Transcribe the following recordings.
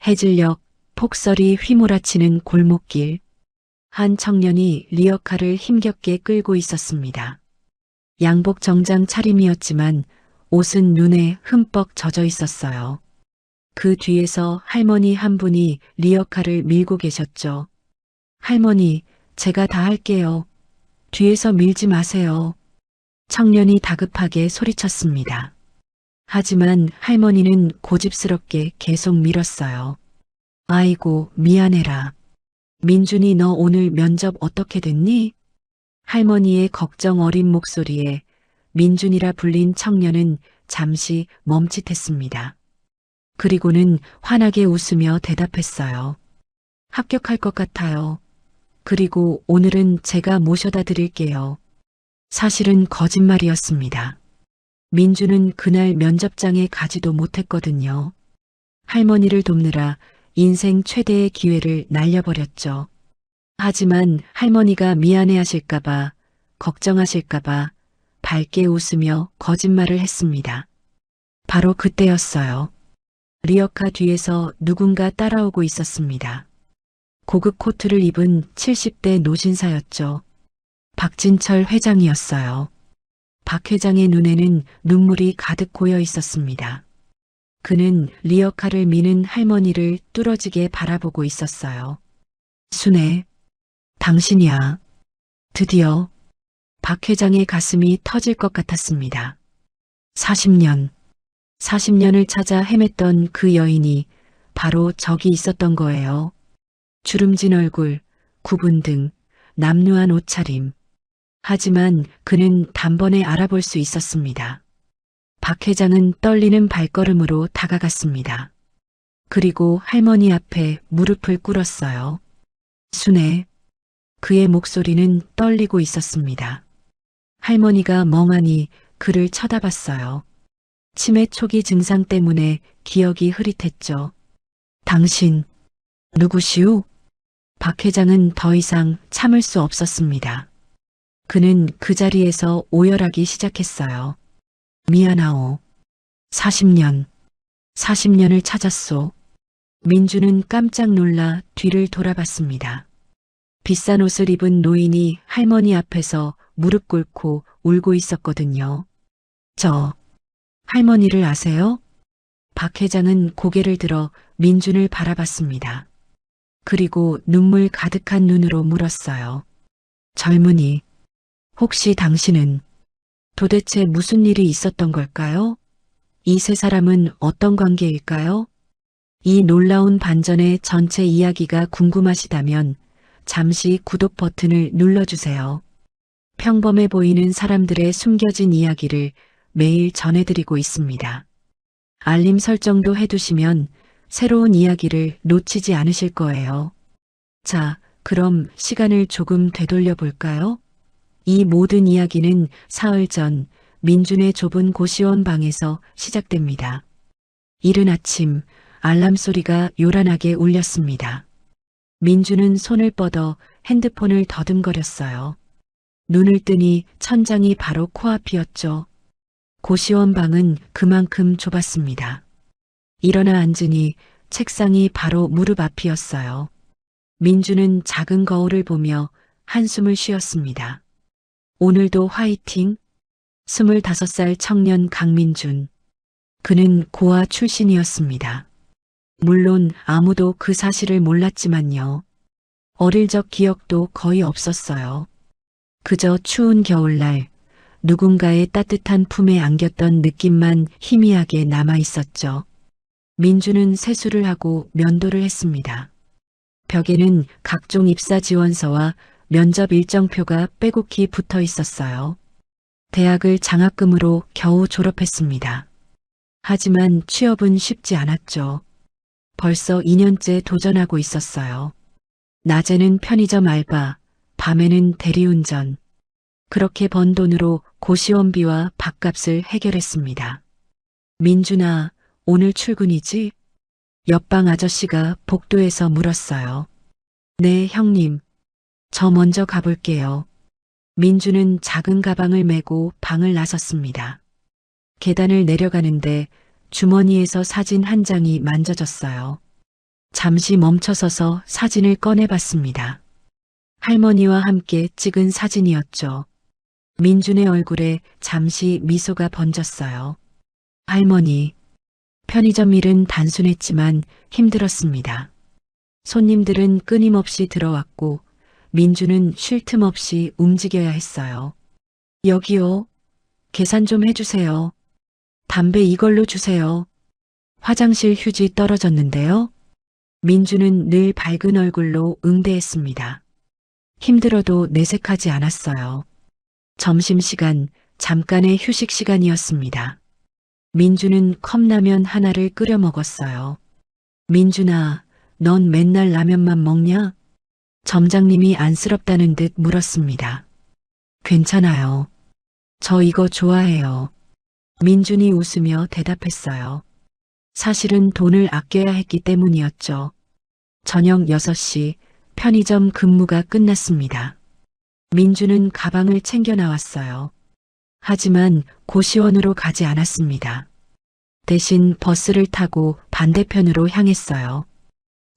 해질녘 폭설이 휘몰아치는 골목길. 한 청년이 리어카를 힘겹게 끌고 있었습니다. 양복 정장 차림이었지만 옷은 눈에 흠뻑 젖어 있었어요. 그 뒤에서 할머니 한 분이 리어카를 밀고 계셨죠. 할머니, 제가 다 할게요. 뒤에서 밀지 마세요. 청년이 다급하게 소리쳤습니다. 하지만 할머니는 고집스럽게 계속 밀었어요. 아이고, 미안해라. 민준이 너 오늘 면접 어떻게 됐니? 할머니의 걱정 어린 목소리에 민준이라 불린 청년은 잠시 멈칫했습니다. 그리고는 환하게 웃으며 대답했어요. 합격할 것 같아요. 그리고 오늘은 제가 모셔다 드릴게요. 사실은 거짓말이었습니다. 민주는 그날 면접장에 가지도 못했거든요. 할머니를 돕느라 인생 최대의 기회를 날려버렸죠. 하지만 할머니가 미안해하실까봐, 걱정하실까봐 밝게 웃으며 거짓말을 했습니다. 바로 그때였어요. 리어카 뒤에서 누군가 따라오고 있었습니다. 고급 코트를 입은 70대 노신사였죠. 박진철 회장이었어요. 박 회장의 눈에는 눈물이 가득 고여 있었습니다. 그는 리어카를 미는 할머니를 뚫어지게 바라보고 있었어요. 순애, 당신이야. 드디어. 박 회장의 가슴이 터질 것 같았습니다. 40년을 찾아 헤맸던 그 여인이 바로 저기 있었던 거예요. 주름진 얼굴, 구분 등 남루한 옷차림. 하지만 그는 단번에 알아볼 수 있었습니다. 박 회장은 떨리는 발걸음으로 다가갔습니다. 그리고 할머니 앞에 무릎을 꿇었어요. 순애. 그의 목소리는 떨리고 있었습니다. 할머니가 멍하니 그를 쳐다봤어요. 치매 초기 증상 때문에 기억이 흐릿했죠. 당신, 누구시오? 박 회장은 더 이상 참을 수 없었습니다. 그는 그 자리에서 오열하기 시작했어요. 미안하오. 40년을 찾았소. 민주는 깜짝 놀라 뒤를 돌아봤습니다. 비싼 옷을 입은 노인이 할머니 앞에서 무릎 꿇고 울고 있었거든요. 저, 할머니를 아세요? 박 회장은 고개를 들어 민준을 바라봤습니다. 그리고 눈물 가득한 눈으로 물었어요. 젊은이, 혹시 당신은 도대체 무슨 일이 있었던 걸까요? 이 세 사람은 어떤 관계일까요? 이 놀라운 반전의 전체 이야기가 궁금하시다면 잠시 구독 버튼을 눌러주세요. 평범해 보이는 사람들의 숨겨진 이야기를 매일 전해드리고 있습니다. 알림 설정도 해두시면 새로운 이야기를 놓치지 않으실 거예요. 자, 그럼 시간을 조금 되돌려 볼까요? 이 모든 이야기는 사흘 전 민준의 좁은 고시원 방에서 시작됩니다. 이른 아침 알람 소리가 요란하게 울렸습니다. 민준은 손을 뻗어 핸드폰을 더듬거렸어요. 눈을 뜨니 천장이 바로 코앞이었죠. 고시원 방은 그만큼 좁았습니다. 일어나 앉으니 책상이 바로 무릎 앞이었어요. 민주는 작은 거울을 보며 한숨을 쉬었습니다. 오늘도 화이팅? 25살 청년 강민준. 그는 고아 출신이었습니다. 물론 아무도 그 사실을 몰랐지만요. 어릴 적 기억도 거의 없었어요. 그저 추운 겨울날 누군가의 따뜻한 품에 안겼던 느낌만 희미하게 남아 있었죠. 민주는 세수를 하고 면도를 했습니다. 벽에는 각종 입사 지원서와 면접 일정표가 빼곡히 붙어 있었어요. 대학을 장학금으로 겨우 졸업했습니다. 하지만 취업은 쉽지 않았죠. 벌써 2년째 도전하고 있었어요. 낮에는 편의점 알바, 밤에는 대리운전. 그렇게 번 돈으로 고시원비와 밥값을 해결했습니다. 민준아, 오늘 출근이지? 옆방 아저씨가 복도에서 물었어요. 네, 형님. 저 먼저 가볼게요. 민주는 작은 가방을 메고 방을 나섰습니다. 계단을 내려가는데 주머니에서 사진 한 장이 만져졌어요. 잠시 멈춰서서 사진을 꺼내봤습니다. 할머니와 함께 찍은 사진이었죠. 민준의 얼굴에 잠시 미소가 번졌어요. 할머니, 편의점 일은 단순했지만 힘들었습니다. 손님들은 끊임없이 들어왔고 민주는 쉴 틈 없이 움직여야 했어요. 여기요. 계산 좀 해주세요. 담배 이걸로 주세요. 화장실 휴지 떨어졌는데요. 민주는 늘 밝은 얼굴로 응대했습니다. 힘들어도 내색하지 않았어요. 점심시간, 잠깐의 휴식 시간이었습니다. 민주는 컵라면 하나를 끓여 먹었어요. 민준아, 넌 맨날 라면만 먹냐? 점장님이 안쓰럽다는 듯 물었습니다. 괜찮아요. 저 이거 좋아해요. 민준이 웃으며 대답했어요. 사실은 돈을 아껴야 했기 때문이었죠. 저녁 6시 편의점 근무가 끝났습니다. 민주는 가방을 챙겨 나왔어요. 하지만 고시원으로 가지 않았습니다. 대신 버스를 타고 반대편으로 향했어요.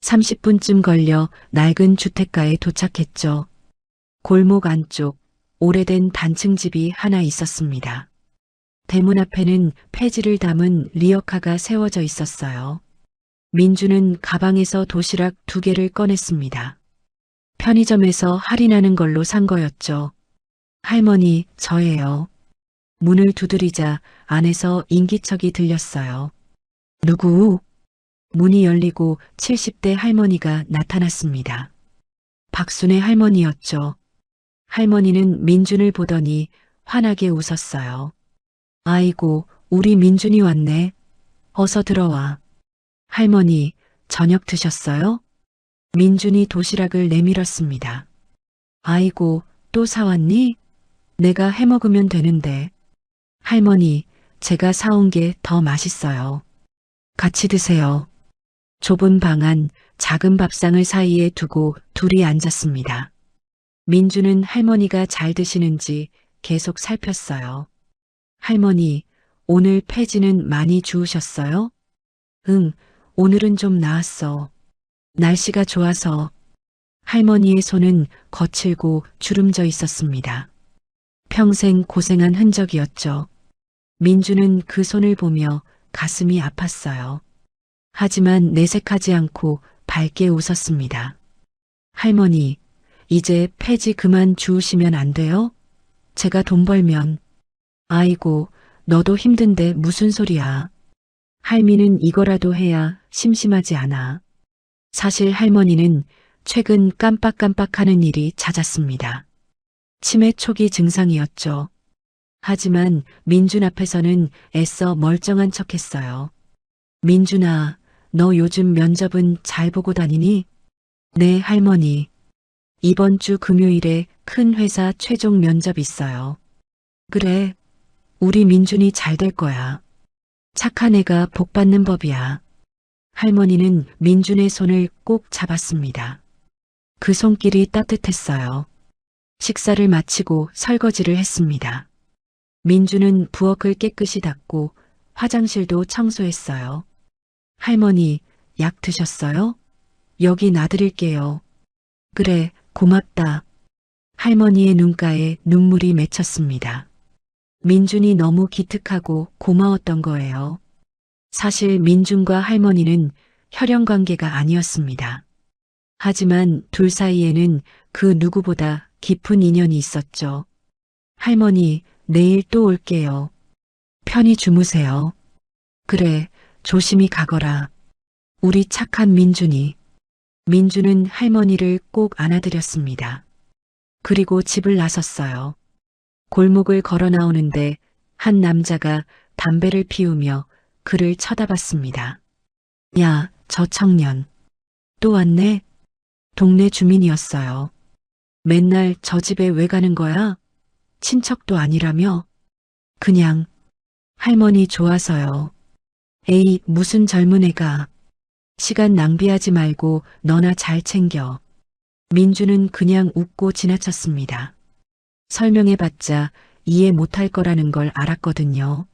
30분쯤 걸려 낡은 주택가에 도착했죠. 골목 안쪽 오래된 단층 집이 하나 있었습니다. 대문 앞에는 폐지를 담은 리어카가 세워져 있었어요. 민주는 가방에서 도시락 2개를 꺼냈습니다. 편의점에서 할인하는 걸로 산 거였죠. 할머니, 저예요. 문을 두드리자 안에서 인기척이 들렸어요. 누구? 문이 열리고 70대 할머니가 나타났습니다. 박순의 할머니였죠. 할머니는 민준을 보더니 환하게 웃었어요. 아이고, 우리 민준이 왔네. 어서 들어와. 할머니, 저녁 드셨어요? 민준이 도시락을 내밀었습니다. 아이고, 또 사왔니? 내가 해먹으면 되는데. 할머니, 제가 사온 게 더 맛있어요. 같이 드세요. 좁은 방 안 작은 밥상을 사이에 두고 둘이 앉았습니다. 민주는 할머니가 잘 드시는지 계속 살폈어요. 할머니, 오늘 폐지는 많이 주우셨어요? 응, 오늘은 좀 나았어. 날씨가 좋아서. 할머니의 손은 거칠고 주름져 있었습니다. 평생 고생한 흔적이었죠. 민주는 그 손을 보며 가슴이 아팠어요. 하지만 내색하지 않고 밝게 웃었습니다. 할머니, 이제 폐지 그만 주우시면 안 돼요? 제가 돈 벌면. 아이고, 너도 힘든데 무슨 소리야. 할미는 이거라도 해야 심심하지 않아. 사실 할머니는 최근 깜빡깜빡하는 일이 잦았습니다. 치매 초기 증상이었죠. 하지만 민준 앞에서는 애써 멀쩡한 척했어요. 민준아, 너 요즘 면접은 잘 보고 다니니? 네, 할머니. 이번 주 금요일에 큰 회사 최종 면접 있어요. 그래, 우리 민준이 잘 될 거야. 착한 애가 복 받는 법이야. 할머니는 민준의 손을 꼭 잡았습니다. 그 손길이 따뜻했어요. 식사를 마치고 설거지를 했습니다. 민준은 부엌을 깨끗이 닦고 화장실도 청소했어요. 할머니, 약 드셨어요? 여기 놔드릴게요. 그래, 고맙다. 할머니의 눈가에 눈물이 맺혔습니다. 민준이 너무 기특하고 고마웠던 거예요. 사실 민준과 할머니는 혈연 관계가 아니었습니다. 하지만 둘 사이에는 그 누구보다 깊은 인연이 있었죠. 할머니, 내일 또 올게요. 편히 주무세요. 그래, 조심히 가거라. 우리 착한 민준이. 민준은 할머니를 꼭 안아드렸습니다. 그리고 집을 나섰어요. 골목을 걸어 나오는데 한 남자가 담배를 피우며 그를 쳐다봤습니다. 야, 저 청년. 또 왔네? 동네 주민이었어요. 맨날 저 집에 왜 가는 거야? 친척도 아니라며? 그냥 할머니 좋아서요. 에이, 무슨 젊은 애가. 시간 낭비하지 말고 너나 잘 챙겨. 민주는 그냥 웃고 지나쳤습니다. 설명해봤자 이해 못할 거라는 걸 알았거든요.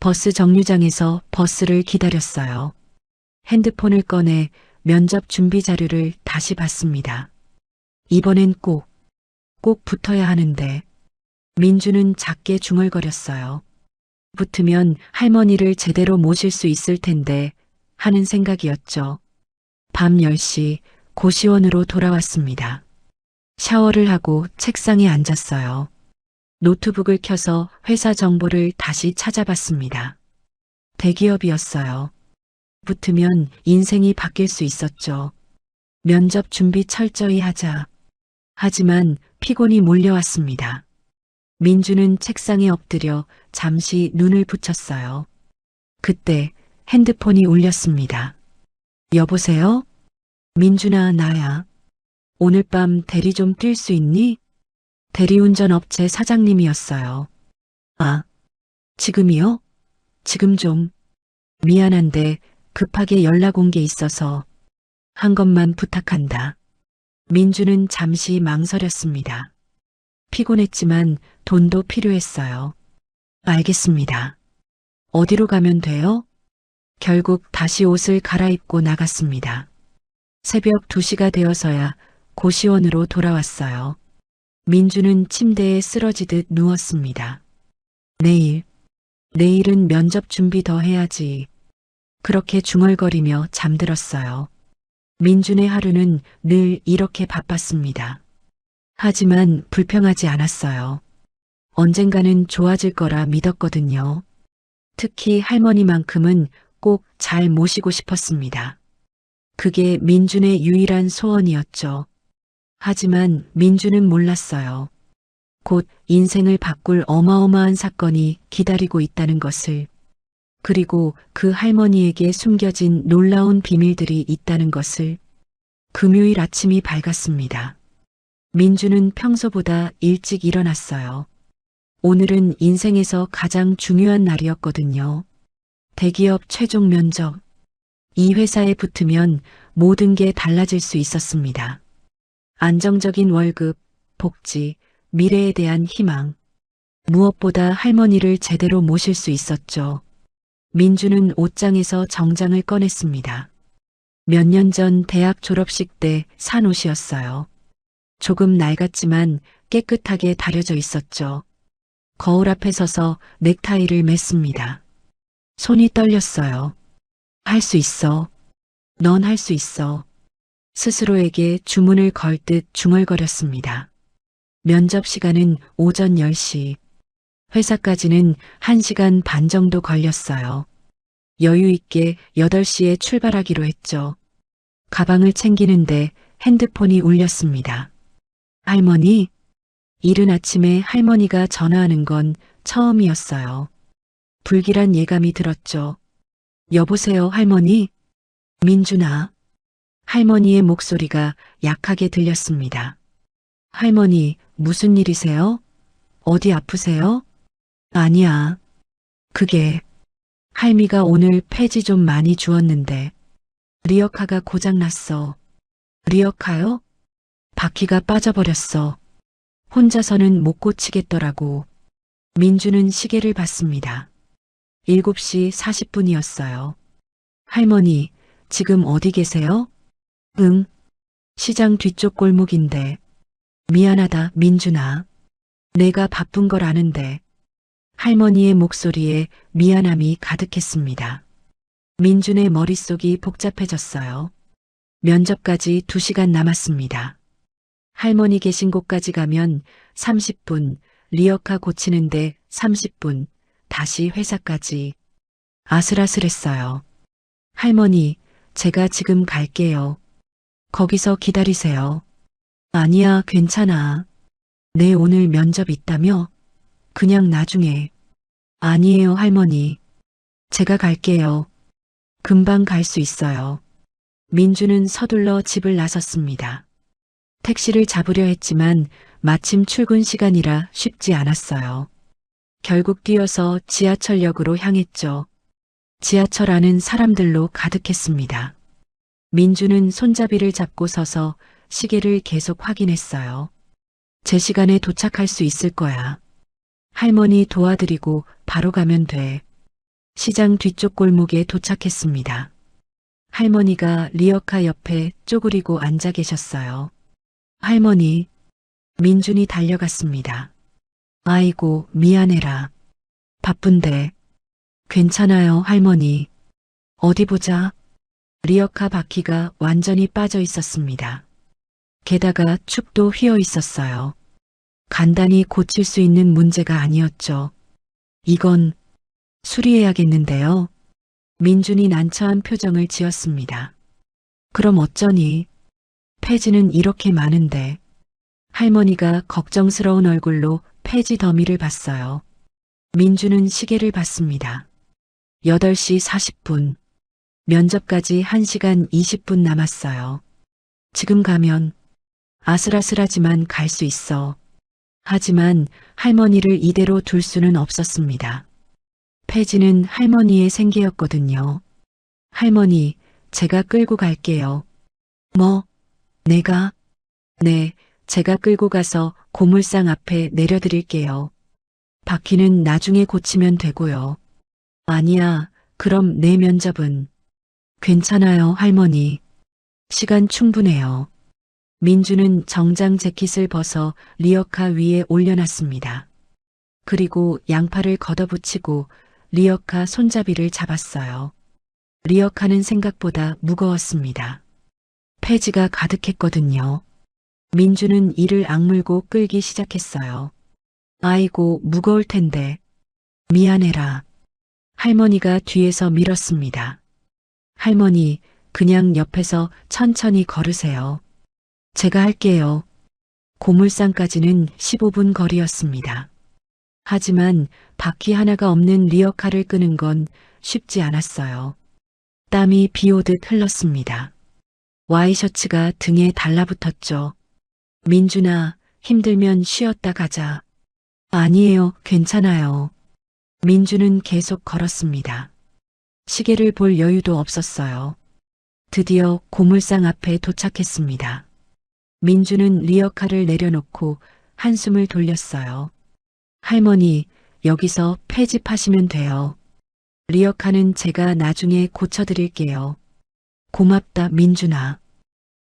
버스 정류장에서 버스를 기다렸어요. 핸드폰을 꺼내 면접 준비 자료를 다시 봤습니다. 이번엔 꼭 붙어야 하는데. 민주는 작게 중얼거렸어요. 붙으면 할머니를 제대로 모실 수 있을 텐데 하는 생각이었죠. 밤 10시 고시원으로 돌아왔습니다. 샤워를 하고 책상에 앉았어요. 노트북을 켜서 회사 정보를 다시 찾아봤습니다. 대기업이었어요. 붙으면 인생이 바뀔 수 있었죠. 면접 준비 철저히 하자. 하지만 피곤이 몰려왔습니다. 민주는 책상에 엎드려 잠시 눈을 붙였어요. 그때 핸드폰이 울렸습니다. 여보세요? 민준아, 나야. 오늘 밤 대리 좀 뛸 수 있니? 대리운전 업체 사장님이었어요. 아, 지금이요? 지금 좀. 미안한데 급하게 연락 온 게 있어서 한 것만 부탁한다. 민주는 잠시 망설였습니다. 피곤했지만 돈도 필요했어요. 알겠습니다. 어디로 가면 돼요? 결국 다시 옷을 갈아입고 나갔습니다. 새벽 2시가 되어서야 고시원으로 돌아왔어요. 민주는 침대에 쓰러지듯 누웠습니다. 내일은 면접 준비 더 해야지. 그렇게 중얼거리며 잠들었어요. 민준의 하루는 늘 이렇게 바빴습니다. 하지만 불평하지 않았어요. 언젠가는 좋아질 거라 믿었거든요. 특히 할머니만큼은 꼭 잘 모시고 싶었습니다. 그게 민준의 유일한 소원이었죠. 하지만 민준은 몰랐어요. 곧 인생을 바꿀 어마어마한 사건이 기다리고 있다는 것을, 그리고 그 할머니에게 숨겨진 놀라운 비밀들이 있다는 것을. 금요일 아침이 밝았습니다. 민주는 평소보다 일찍 일어났어요. 오늘은 인생에서 가장 중요한 날이었거든요. 대기업 최종 면접. 이 회사에 붙으면 모든 게 달라질 수 있었습니다. 안정적인 월급, 복지, 미래에 대한 희망. 무엇보다 할머니를 제대로 모실 수 있었죠. 민주는 옷장에서 정장을 꺼냈습니다. 몇 년 전 대학 졸업식 때 산 옷이었어요. 조금 낡았지만 깨끗하게 다려져 있었죠. 거울 앞에 서서 넥타이를 맸습니다. 손이 떨렸어요. 할 수 있어. 넌 할 수 있어. 스스로에게 주문을 걸 듯 중얼거렸습니다. 면접 시간은 오전 10시. 회사까지는 1시간 반 정도 걸렸어요. 여유 있게 8시에 출발하기로 했죠. 가방을 챙기는데 핸드폰이 울렸습니다. 할머니? 이른 아침에 할머니가 전화하는 건 처음이었어요. 불길한 예감이 들었죠. 여보세요, 할머니? 민준아. 할머니의 목소리가 약하게 들렸습니다. 할머니, 무슨 일이세요? 어디 아프세요? 아니야. 그게, 할미가 오늘 폐지 좀 많이 주었는데, 리어카가 고장났어. 리어카요? 바퀴가 빠져버렸어. 혼자서는 못 고치겠더라고. 민주는 시계를 봤습니다. 7시 40분이었어요. 할머니, 지금 어디 계세요? 응. 시장 뒤쪽 골목인데. 미안하다, 민준아. 내가 바쁜 걸 아는데. 할머니의 목소리에 미안함이 가득했습니다. 민준의 머릿속이 복잡해졌어요. 면접까지 2시간 남았습니다. 할머니 계신 곳까지 가면 30분, 리어카 고치는데 30분, 다시 회사까지. 아슬아슬했어요. 할머니, 제가 지금 갈게요. 거기서 기다리세요. 아니야, 괜찮아. 내 오늘 면접 있다며? 그냥 나중에. 아니에요, 할머니. 제가 갈게요. 금방 갈 수 있어요. 민주는 서둘러 집을 나섰습니다. 택시를 잡으려 했지만 마침 출근 시간이라 쉽지 않았어요. 결국 뛰어서 지하철역으로 향했죠. 지하철 안은 사람들로 가득했습니다. 민주는 손잡이를 잡고 서서 시계를 계속 확인했어요. 제 시간에 도착할 수 있을 거야. 할머니 도와드리고 바로 가면 돼. 시장 뒤쪽 골목에 도착했습니다. 할머니가 리어카 옆에 쪼그리고 앉아 계셨어요. 할머니, 민준이 달려갔습니다. 아이고, 미안해라. 바쁜데. 괜찮아요, 할머니. 어디 보자. 리어카 바퀴가 완전히 빠져 있었습니다. 게다가 축도 휘어 있었어요. 간단히 고칠 수 있는 문제가 아니었죠. 이건 수리해야겠는데요. 민준이 난처한 표정을 지었습니다. 그럼 어쩌니? 폐지는 이렇게 많은데. 할머니가 걱정스러운 얼굴로 폐지 더미를 봤어요. 민준은 시계를 봤습니다. 8시 40분. 면접까지 1시간 20분 남았어요. 지금 가면 아슬아슬하지만 갈 수 있어. 하지만 할머니를 이대로 둘 수는 없었습니다. 폐지는 할머니의 생계였거든요. 할머니, 제가 끌고 갈게요. 뭐? 내가? 네, 제가 끌고 가서 고물상 앞에 내려드릴게요. 바퀴는 나중에 고치면 되고요. 아니야, 그럼 내 면접은? 괜찮아요, 할머니. 시간 충분해요. 민주는 정장 재킷을 벗어 리어카 위에 올려놨습니다. 그리고 양팔을 걷어붙이고 리어카 손잡이를 잡았어요. 리어카는 생각보다 무거웠습니다. 폐지가 가득했거든요. 민주는 이를 악물고 끌기 시작했어요. 아이고, 무거울 텐데. 미안해라. 할머니가 뒤에서 밀었습니다. 할머니, 그냥 옆에서 천천히 걸으세요. 제가 할게요. 고물상까지는 15분 거리였습니다. 하지만 바퀴 하나가 없는 리어카를 끄는 건 쉽지 않았어요. 땀이 비 오듯 흘렀습니다. 와이셔츠가 등에 달라붙었죠. 민준아, 힘들면 쉬었다 가자. 아니에요, 괜찮아요. 민준은 계속 걸었습니다. 시계를 볼 여유도 없었어요. 드디어 고물상 앞에 도착했습니다. 민준은 리어카를 내려놓고 한숨을 돌렸어요. 할머니, 여기서 폐집하시면 돼요. 리어카는 제가 나중에 고쳐드릴게요. 고맙다, 민준아.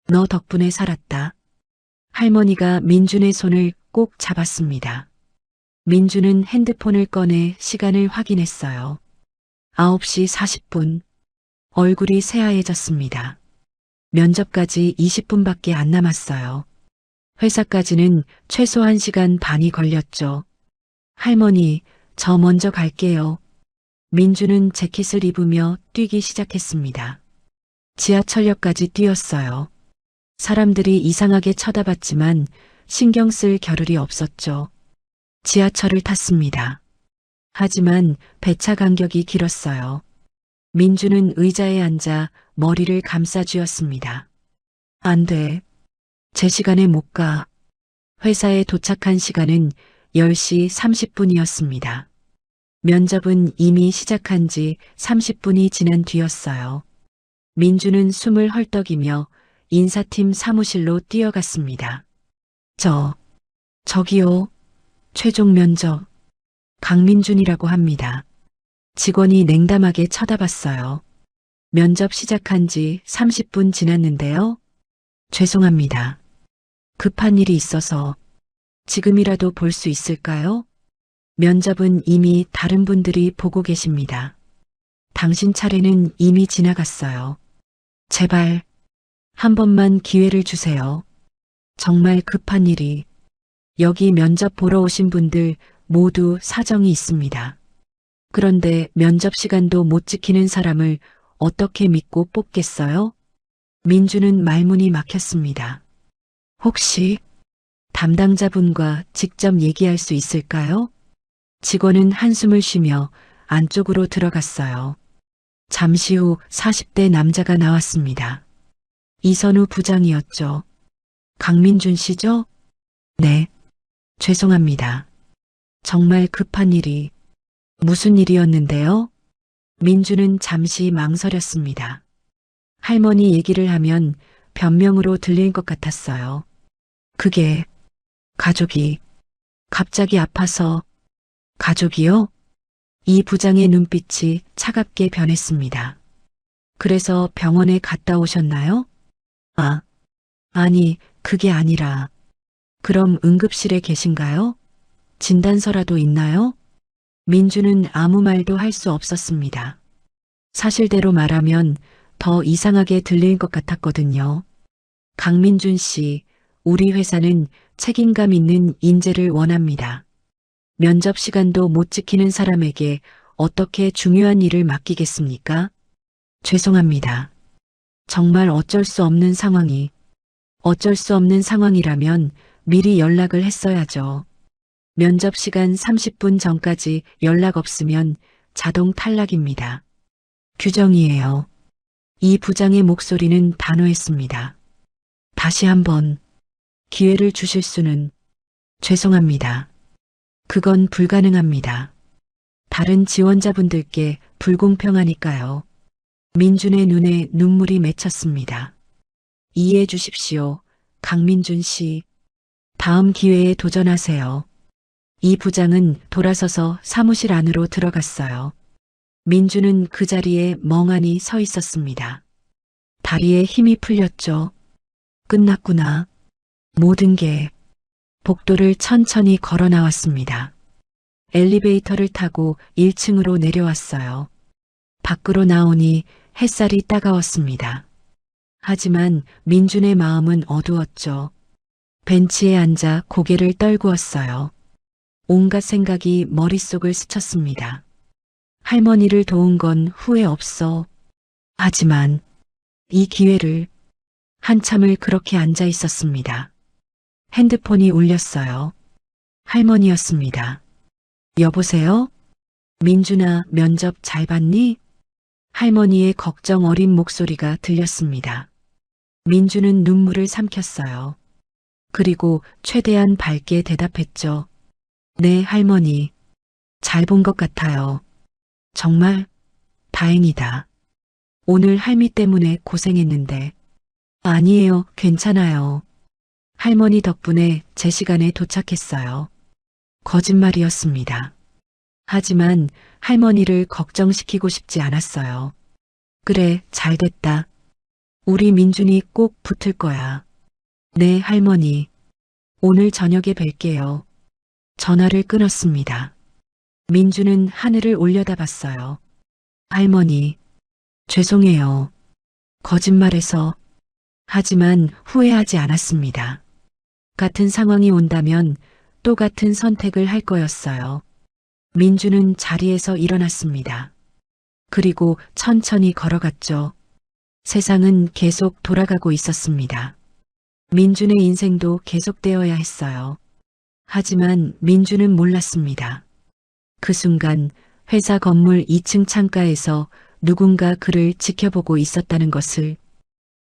너 덕분에 살았다. 할머니가 민준의 손을 꼭 잡았습니다. 민준은 핸드폰을 꺼내 시간을 확인했어요. 9시 40분. 얼굴이 새하얘졌습니다. 면접까지 20분밖에 안 남았어요. 회사까지는 최소 1시간 반이 걸렸죠. 할머니, 저 먼저 갈게요. 민주는 재킷을 입으며 뛰기 시작했습니다. 지하철역까지 뛰었어요. 사람들이 이상하게 쳐다봤지만 신경 쓸 겨를이 없었죠. 지하철을 탔습니다. 하지만 배차 간격이 길었어요. 민주는 의자에 앉아 머리를 감싸쥐었습니다. 안 돼. 제 시간에 못 가. 회사에 도착한 시간은 10시 30분이었습니다. 면접은 이미 시작한 지 30분이 지난 뒤였어요. 민주는 숨을 헐떡이며 인사팀 사무실로 뛰어갔습니다. 저기요. 최종 면접. 강민준이라고 합니다. 직원이 냉담하게 쳐다봤어요. 면접 시작한 지 30분 지났는데요. 죄송합니다. 급한 일이 있어서 지금이라도 볼 수 있을까요? 면접은 이미 다른 분들이 보고 계십니다. 당신 차례는 이미 지나갔어요. 제발 한 번만 기회를 주세요. 정말 급한 일이. 여기 면접 보러 오신 분들 모두 사정이 있습니다. 그런데 면접 시간도 못 지키는 사람을 어떻게 믿고 뽑겠어요? 민주는 말문이 막혔습니다. 혹시 담당자분과 직접 얘기할 수 있을까요? 직원은 한숨을 쉬며 안쪽으로 들어갔어요. 잠시 후 40대 남자가 나왔습니다. 이선우 부장이었죠. 강민준 씨죠? 네. 죄송합니다. 정말 급한 일이. 무슨 일이었는데요? 민주는 잠시 망설였습니다. 할머니 얘기를 하면 변명으로 들릴 것 같았어요. 그게 가족이 갑자기 아파서. 가족이요? 이 부장의 눈빛이 차갑게 변했습니다. 그래서 병원에 갔다 오셨나요? 아, 아니, 그게 아니라. 그럼 응급실에 계신가요? 진단서라도 있나요? 민주는 아무 말도 할 수 없었습니다. 사실대로 말하면 더 이상하게 들릴 것 같았거든요. 강민준 씨, 우리 회사는 책임감 있는 인재를 원합니다. 면접 시간도 못 지키는 사람에게 어떻게 중요한 일을 맡기겠습니까? 죄송합니다. 정말 어쩔 수 없는 상황이라면 미리 연락을 했어야죠. 면접 시간 30분 전까지 연락 없으면 자동 탈락입니다. 규정이에요. 이 부장의 목소리는 단호했습니다. 다시 한번 기회를 주실 수는 죄송합니다. 그건 불가능합니다. 다른 지원자분들께 불공평하니까요. 민준의 눈에 눈물이 맺혔습니다. 이해해 주십시오. 강민준 씨. 다음 기회에 도전하세요. 이 부장은 돌아서서 사무실 안으로 들어갔어요. 민준은 그 자리에 멍하니 서 있었습니다. 다리에 힘이 풀렸죠. 끝났구나. 모든 게. 복도를 천천히 걸어 나왔습니다. 엘리베이터를 타고 1층으로 내려왔어요. 밖으로 나오니 햇살이 따가웠습니다. 하지만 민준의 마음은 어두웠죠. 벤치에 앉아 고개를 떨구었어요. 온갖 생각이 머릿속을 스쳤습니다. 할머니를 도운 건 후회 없어. 하지만 이 기회를 한참을 그렇게 앉아 있었습니다. 핸드폰이 울렸어요. 할머니였습니다. 여보세요? 민준아, 면접 잘 봤니? 할머니의 걱정 어린 목소리가 들렸습니다. 민준은 눈물을 삼켰어요. 그리고 최대한 밝게 대답했죠. 네, 할머니. 잘 본 것 같아요. 정말 다행이다. 오늘 할미 때문에 고생했는데. 아니에요, 괜찮아요. 할머니 덕분에 제 시간에 도착했어요. 거짓말이었습니다. 하지만 할머니를 걱정시키고 싶지 않았어요. 그래, 잘 됐다. 우리 민준이 꼭 붙을 거야. 네, 할머니. 오늘 저녁에 뵐게요. 전화를 끊었습니다. 민준은 하늘을 올려다봤어요. 할머니, 죄송해요. 거짓말해서. 하지만 후회하지 않았습니다. 같은 상황이 온다면 또 같은 선택을 할 거였어요. 민준은 자리에서 일어났습니다. 그리고 천천히 걸어갔죠. 세상은 계속 돌아가고 있었습니다. 민준의 인생도 계속되어야 했어요. 하지만 민준은 몰랐습니다. 그 순간 회사 건물 2층 창가에서 누군가 그를 지켜보고 있었다는 것을,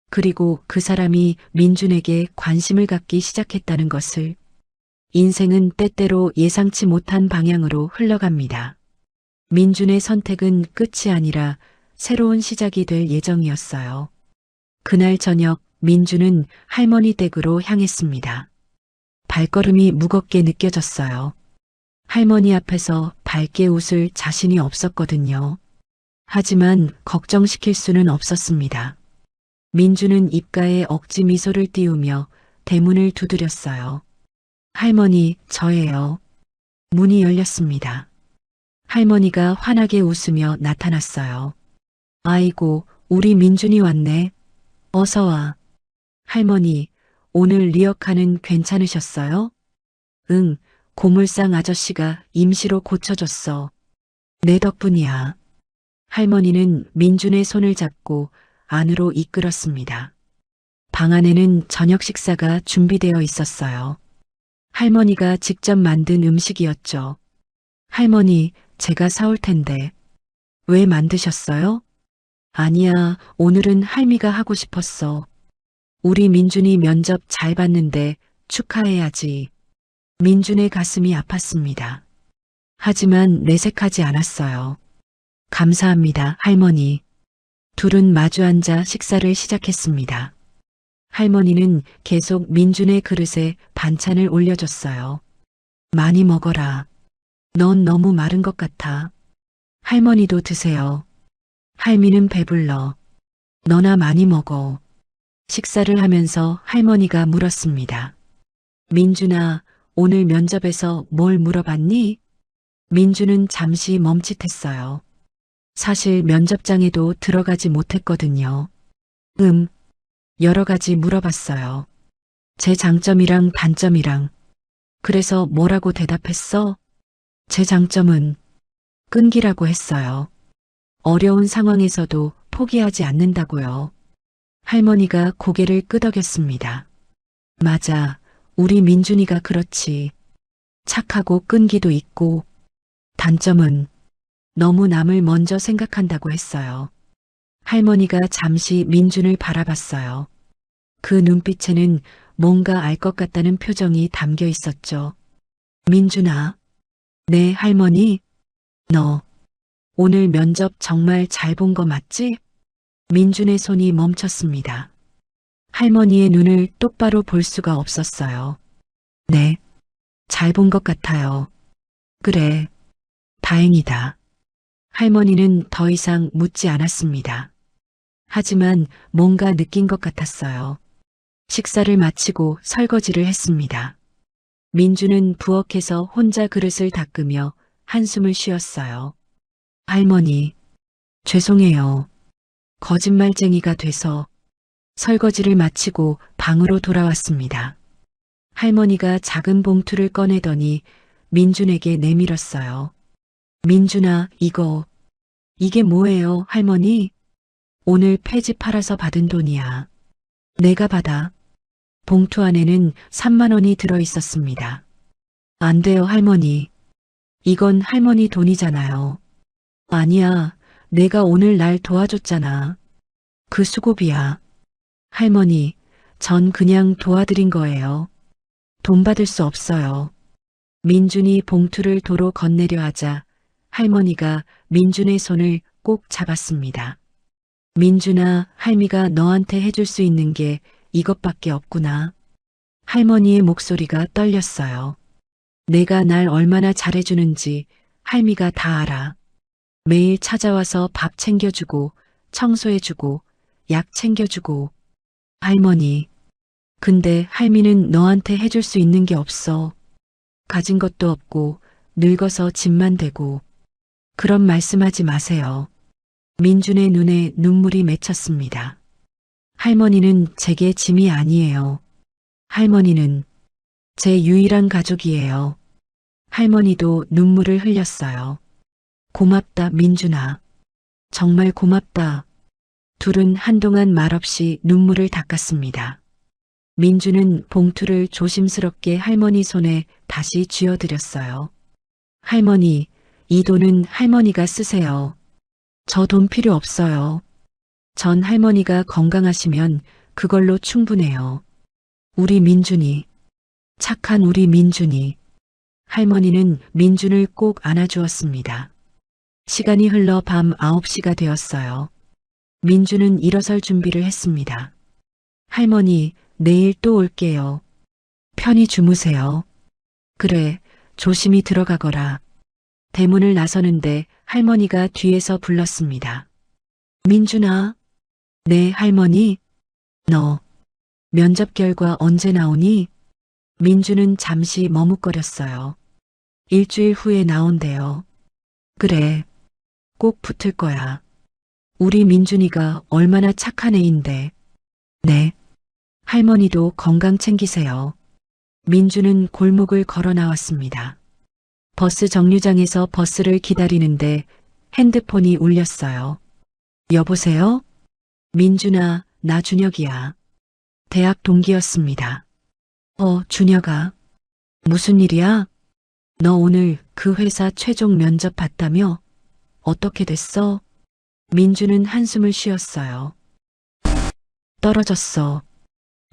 그리고 그 사람이 민준에게 관심을 갖기 시작했다는 것을. 인생은 때때로 예상치 못한 방향으로 흘러갑니다. 민준의 선택은 끝이 아니라 새로운 시작이 될 예정이었어요. 그날 저녁 민준은 할머니 댁으로 향했습니다. 발걸음이 무겁게 느껴졌어요. 할머니 앞에서 밝게 웃을 자신이 없었거든요. 하지만 걱정시킬 수는 없었습니다. 민준은 입가에 억지 미소를 띄우며 대문을 두드렸어요. 할머니, 저예요. 문이 열렸습니다. 할머니가 환하게 웃으며 나타났어요. 아이고, 우리 민준이 왔네. 어서 와. 할머니, 오늘 리어카는 괜찮으셨어요? 응, 고물상 아저씨가 임시로 고쳐줬어. 내 덕분이야. 할머니는 민준의 손을 잡고 안으로 이끌었습니다. 방 안에는 저녁 식사가 준비되어 있었어요. 할머니가 직접 만든 음식이었죠. 할머니, 제가 사올 텐데. 왜 만드셨어요? 아니야, 오늘은 할미가 하고 싶었어. 우리 민준이 면접 잘 봤는데 축하해야지. 민준의 가슴이 아팠습니다. 하지만 내색하지 않았어요. 감사합니다, 할머니. 둘은 마주 앉아 식사를 시작했습니다. 할머니는 계속 민준의 그릇에 반찬을 올려줬어요. 많이 먹어라. 넌 너무 마른 것 같아. 할머니도 드세요. 할미는 배불러. 너나 많이 먹어. 식사를 하면서 할머니가 물었습니다. 민준아, 오늘 면접에서 뭘 물어봤니? 민준은 잠시 멈칫했어요. 사실 면접장에도 들어가지 못했거든요. 여러 가지 물어봤어요. 제 장점이랑 단점이랑. 그래서 뭐라고 대답했어? 제 장점은 끈기라고 했어요. 어려운 상황에서도 포기하지 않는다고요. 할머니가 고개를 끄덕였습니다. 맞아. 우리 민준이가 그렇지. 착하고 끈기도 있고. 단점은 너무 남을 먼저 생각한다고 했어요. 할머니가 잠시 민준을 바라봤어요. 그 눈빛에는 뭔가 알 것 같다는 표정이 담겨 있었죠. 민준아. 네, 할머니. 너 오늘 면접 정말 잘 본 거 맞지? 민준의 손이 멈췄습니다. 할머니의 눈을 똑바로 볼 수가 없었어요. 네, 잘 본 것 같아요. 그래, 다행이다. 할머니는 더 이상 묻지 않았습니다. 하지만 뭔가 느낀 것 같았어요. 식사를 마치고 설거지를 했습니다. 민주는 부엌에서 혼자 그릇을 닦으며 한숨을 쉬었어요. 할머니, 죄송해요. 거짓말쟁이가 돼서. 설거지를 마치고 방으로 돌아왔습니다. 할머니가 작은 봉투를 꺼내더니 민준에게 내밀었어요. 민준아, 이게 뭐예요, 할머니? 오늘 폐지 팔아서 받은 돈이야. 내가 받아. 봉투 안에는 3만 원이 들어 있었습니다. 안 돼요, 할머니. 이건 할머니 돈이잖아요. 아니야, 내가 오늘 날 도와줬잖아. 그 수고비야. 할머니, 전 그냥 도와드린 거예요. 돈 받을 수 없어요. 민준이 봉투를 도로 건네려 하자 할머니가 민준의 손을 꼭 잡았습니다. 민준아, 할미가 너한테 해줄 수 있는 게 이것밖에 없구나. 할머니의 목소리가 떨렸어요. 내가 날 얼마나 잘해주는지 할미가 다 알아. 매일 찾아와서 밥 챙겨주고 청소해주고 약 챙겨주고. 할머니, 근데 할미는 너한테 해줄 수 있는 게 없어. 가진 것도 없고 늙어서 짐만 되고. 그런 말씀하지 마세요. 민준의 눈에 눈물이 맺혔습니다. 할머니는 제게 짐이 아니에요. 할머니는 제 유일한 가족이에요. 할머니도 눈물을 흘렸어요. 고맙다, 민준아. 정말 고맙다. 둘은 한동안 말없이 눈물을 닦았습니다. 민주는 봉투를 조심스럽게 할머니 손에 다시 쥐어드렸어요. 할머니, 이 돈은 할머니가 쓰세요. 저 돈 필요 없어요. 전 할머니가 건강하시면 그걸로 충분해요. 우리 민준이, 착한 우리 민준이. 할머니는 민준을 꼭 안아주었습니다. 시간이 흘러 밤 9시가 되었어요. 민주는 일어설 준비를 했습니다. 할머니, 내일 또 올게요. 편히 주무세요. 그래, 조심히 들어가거라. 대문을 나서는데 할머니가 뒤에서 불렀습니다. 민준아. 네, 할머니. 너 면접 결과 언제 나오니? 민주는 잠시 머뭇거렸어요. 일주일 후에 나온대요. 그래, 꼭 붙을 거야. 우리 민준이가 얼마나 착한 애인데. 네. 할머니도 건강 챙기세요. 민주는 골목을 걸어 나왔습니다. 버스 정류장에서 버스를 기다리는데 핸드폰이 울렸어요. 여보세요? 민준아, 나 준혁이야. 대학 동기였습니다. 준혁아. 무슨 일이야? 너 오늘 그 회사 최종 면접 봤다며? 어떻게 됐어? 민주는 한숨을 쉬었어요. 떨어졌어.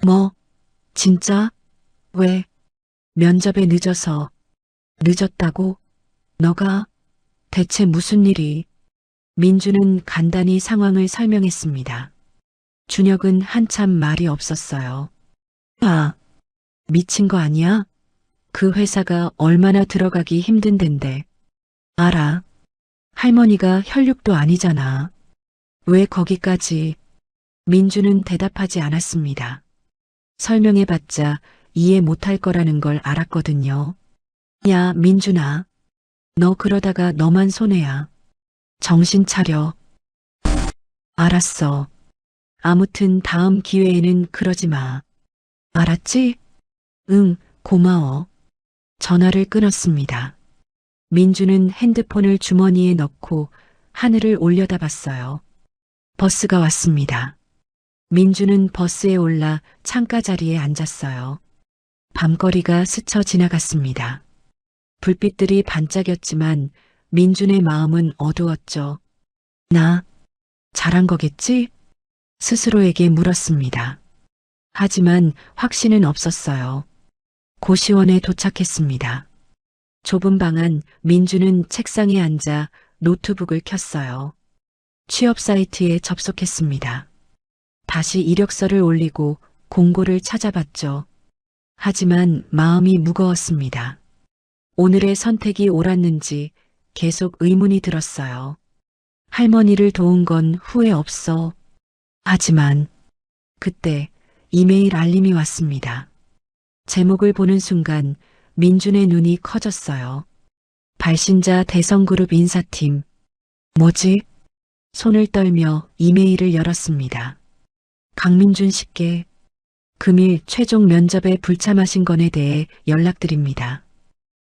뭐? 진짜? 왜? 면접에 늦어서. 늦었다고? 너가? 대체 무슨 일이? 민주는 간단히 상황을 설명했습니다. 준혁은 한참 말이 없었어요. 아, 미친 거 아니야? 그 회사가 얼마나 들어가기 힘든 덴데. 알아. 할머니가 혈육도 아니잖아. 왜 거기까지. 민주는 대답하지 않았습니다. 설명해봤자 이해 못할 거라는 걸 알았거든요. 야, 민준아. 너 그러다가 너만 손해야. 정신 차려. 알았어. 아무튼 다음 기회에는 그러지 마. 알았지? 응, 고마워. 전화를 끊었습니다. 민주는 핸드폰을 주머니에 넣고 하늘을 올려다봤어요. 버스가 왔습니다. 민주는 버스에 올라 창가 자리에 앉았어요. 밤거리가 스쳐 지나갔습니다. 불빛들이 반짝였지만 민준의 마음은 어두웠죠. 나 잘한 거겠지? 스스로에게 물었습니다. 하지만 확신은 없었어요. 고시원에 도착했습니다. 좁은 방 안 민주는 책상에 앉아 노트북을 켰어요. 취업 사이트에 접속했습니다. 다시 이력서를 올리고 공고를 찾아봤죠. 하지만 마음이 무거웠습니다. 오늘의 선택이 옳았는지 계속 의문이 들었어요. 할머니를 도운 건 후회 없어. 하지만 그때 이메일 알림이 왔습니다. 제목을 보는 순간 민준의 눈이 커졌어요. 발신자 대성그룹 인사팀. 뭐지? 손을 떨며 이메일을 열었습니다. 강민준 씨께 금일 최종 면접에 불참하신 건에 대해 연락드립니다.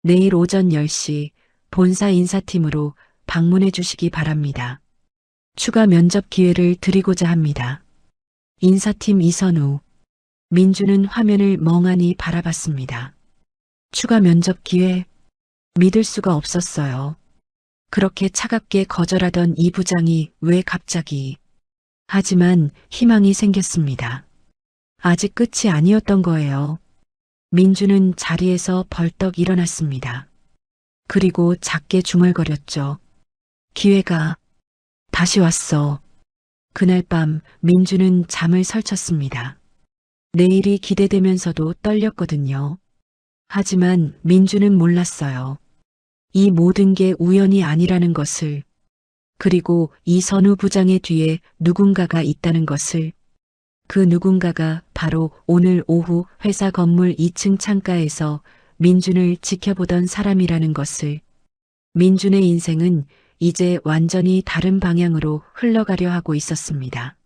내일 오전 10시 본사 인사팀으로 방문해 주시기 바랍니다. 추가 면접 기회를 드리고자 합니다. 인사팀 이선우. 민주는 화면을 멍하니 바라봤습니다. 추가 면접 기회? 믿을 수가 없었어요. 그렇게 차갑게 거절하던 이 부장이 왜 갑자기. 하지만 희망이 생겼습니다. 아직 끝이 아니었던 거예요. 민주는 자리에서 벌떡 일어났습니다. 그리고 작게 중얼거렸죠. 기회가 다시 왔어. 그날 밤 민주는 잠을 설쳤습니다. 내일이 기대되면서도 떨렸거든요. 하지만 민주는 몰랐어요. 이 모든 게 우연이 아니라는 것을, 그리고 이선우 부장의 뒤에 누군가가 있다는 것을, 그 누군가가 바로 오늘 오후 회사 건물 2층 창가에서 민준을 지켜보던 사람이라는 것을. 민준의 인생은 이제 완전히 다른 방향으로 흘러가려 하고 있었습니다.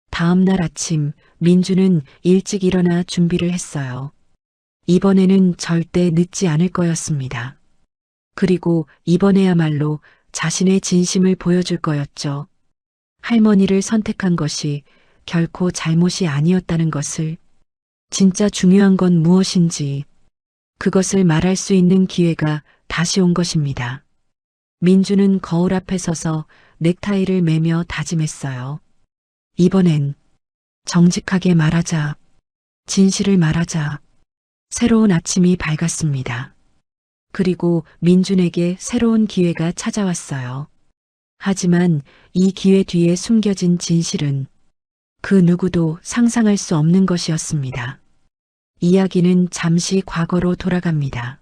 다음 날 아침 민준은 일찍 일어나 준비를 했어요. 이번에는 절대 늦지 않을 거였습니다. 그리고 이번에야말로 자신의 진심을 보여줄 거였죠. 할머니를 선택한 것이 결코 잘못이 아니었다는 것을, 진짜 중요한 건 무엇인지, 그것을 말할 수 있는 기회가 다시 온 것입니다. 민주는 거울 앞에 서서 넥타이를 매며 다짐했어요. 이번엔 정직하게 말하자. 진실을 말하자. 새로운 아침이 밝았습니다. 그리고 민준에게 새로운 기회가 찾아왔어요. 하지만 이 기회 뒤에 숨겨진 진실은 그 누구도 상상할 수 없는 것이었습니다. 이야기는 잠시 과거로 돌아갑니다.